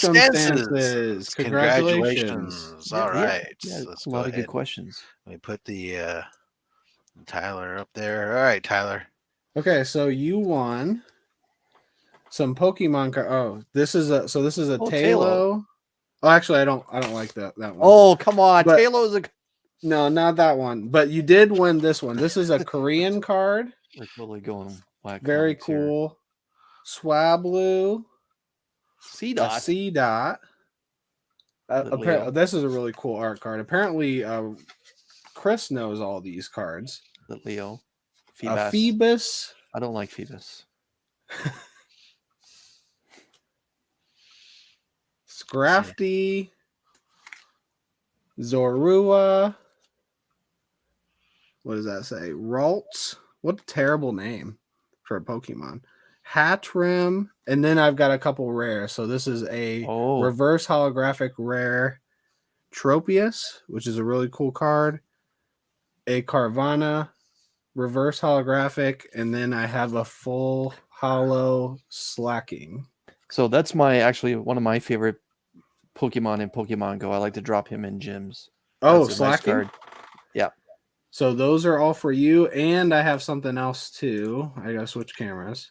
Circumstances. Congratulations. All right.
Yeah,
Let's
a
go
lot of
ahead.
good questions.
Let me put the Tyler up there. All right, Tyler.
Okay, so you won some Pokemon card. Oh, this is a
Oh,
Talo.
Talo.
Oh, actually, I don't like that one.
Oh, come on.
But-
Taylor's a
No, not that one. But you did win this one. This is a Korean card.
We're totally going whack
Very
comics here.
cool. Swablu.
C
A
dot.
C dot.
Little Leo.
This is a really cool art card. Apparently, Chris knows all these cards.
The Leo.
A
Phoebus.
Phoebus.
I don't like Phoebus.
Scrafty. Zorua. What does that say? Ralts. What a terrible name for a Pokemon. Hatrim. And then I've got a couple rare. So this is a
Oh,
reverse holographic rare Tropius, which is a really cool card. A Carvana reverse holographic. And then I have a full hollow Slacking.
so that's actually one of my favorite Pokemon in Pokemon Go. I like to drop him in gyms.
Oh,
That's a nice
Slacking.
card. Yeah.
So those are all for you. And I have something else too. I got to switch cameras.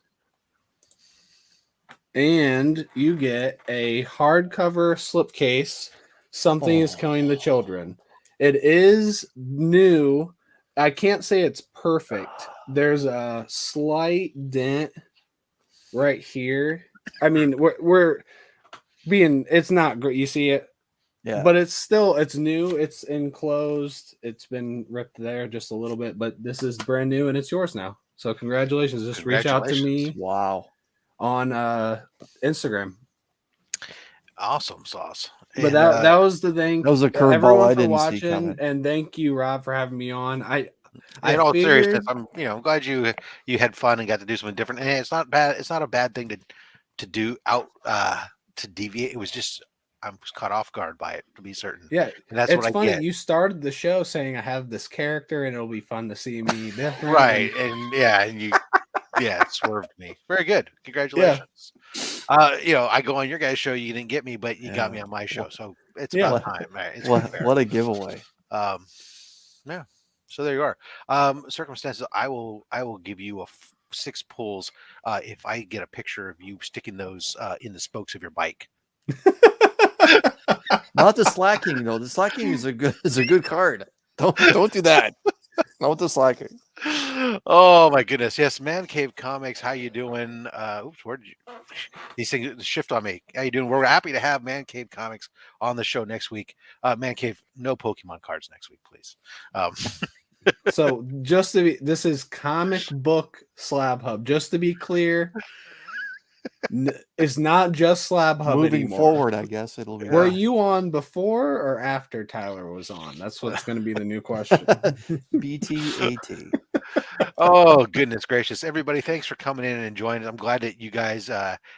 And you get a hardcover slipcase. Something is
Oh.
Killing the Children. It is new. I can't say it's perfect, there's a slight dent right here. I mean, we're being, it's not great. You see it,
Yeah.
but it's new. It's enclosed. It's been ripped there just a little bit, but this is brand new and it's yours now. So congratulations. Just reach out to me
Wow.
on Instagram.
Awesome sauce.
But
And,
that was the thing.
That was a curveball
Everyone
I
for
didn't see
watching,
coming.
and thank you, Rob, for having me on. I
in all seriousness,
figured,
I'm glad you had fun and got to do something different. And it's not bad. It's not a bad thing to do out to deviate. It was just I was caught off guard by it, to be certain.
yeah,
And that's
it's
what I
funny.
get.
You started the show saying I have this character, and it'll be fun to see me different.
Right. And you it swerved me. Very good. Congratulations. I go on your guys' show, you didn't get me, but you got me on my show. So it's
Yeah.
about time. Right? It's fair.
What a giveaway.
Yeah. So there you are. Circumstances. I will give you 6 pulls if I get a picture of you sticking those in the spokes of your bike.
Not the slacking though. The slacking is a good card. Don't do that. Not the slacking.
Oh my goodness. Yes, Man Cave Comics. How you doing? Oops, where did you these things shift on me? How you doing? We're happy to have Man Cave Comics on the show next week. Man Cave, no Pokemon cards next week, please.
So this is comic book Slab Hub. Just to be clear, it's not just Slab Hub
Moving
anymore.
forward, I guess it'll be.
Were you on before or after Tyler was on? That's what's going to be the new question.
BTAT.
Oh goodness gracious, everybody, thanks for coming in and enjoying it. I'm glad that you guys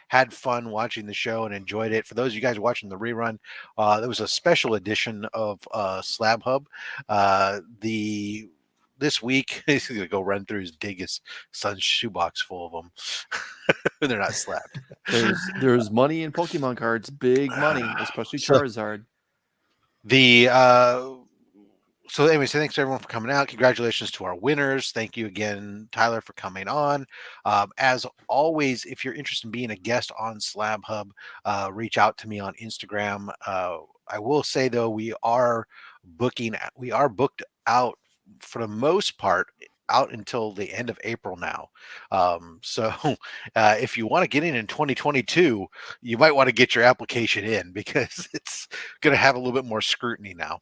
had fun watching the show and enjoyed it. For those of you guys watching the rerun, there was a special edition of Slab Hub. This week he's gonna go run through his biggest son's shoebox full of them. They're not slabbed.
There's money in Pokemon cards, big money, especially Charizard.
So anyway, so thanks everyone for coming out. Congratulations to our winners. Thank you again, Tyler, for coming on. As always, if you're interested in being a guest on Slab Hub, reach out to me on Instagram. I will say though, we are booked out for the most part out until the end of April now. So if you want to get in 2022, you might want to get your application in because it's going to have a little bit more scrutiny now.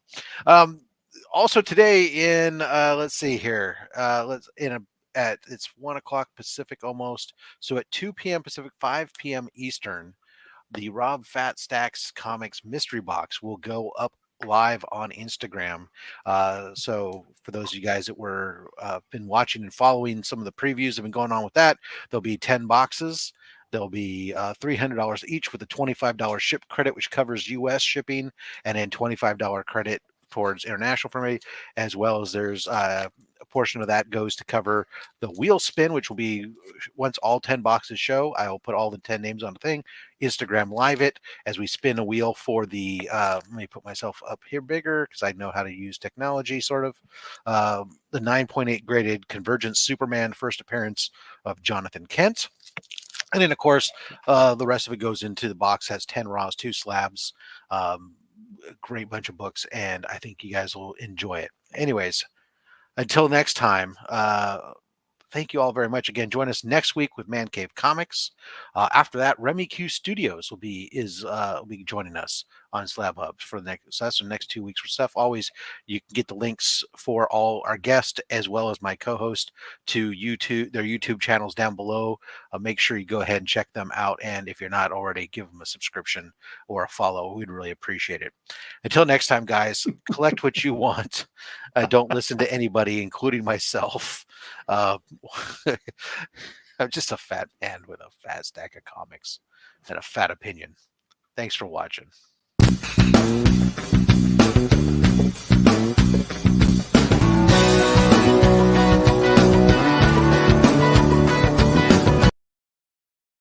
Also today in let's see here, it's 1 o'clock Pacific almost. So at 2 p.m. Pacific, 5 p.m. Eastern, the Rob Fat Stacks Comics mystery box will go up live on Instagram. So for those of you guys that were been watching and following some of the previews that have been going on with that, there'll be 10 boxes. There'll be $300 each with a $25 ship credit, which covers U.S. shipping, and then $25 credit towards international for me, as well as there's a portion of that goes to cover the wheel spin, which will be once all 10 boxes show. I will put all the 10 names on the thing, Instagram live it as we spin a wheel for the let me put myself up here bigger because I know how to use technology sort of. The 9.8 graded Convergence Superman first appearance of Jonathan Kent. And then, of course, the rest of it goes into the box, has 10 Raws, 2 Slabs, a great bunch of books, and I think you guys will enjoy it. Anyways, until next time, thank you all very much. Again, join us next week with Man Cave Comics. After that, Remy Q Studios will be joining us on Slab Hub for the next 2 weeks for stuff. Always, you can get the links for all our guests as well as my co-host to their YouTube channels down below. Make sure you go ahead and check them out, and if you're not already, give them a subscription or a follow. We'd really appreciate it. Until next time, guys, collect what you want. Don't listen to anybody, including myself. I'm just a fat man with a fat stack of comics and a fat opinion. Thanks for watching.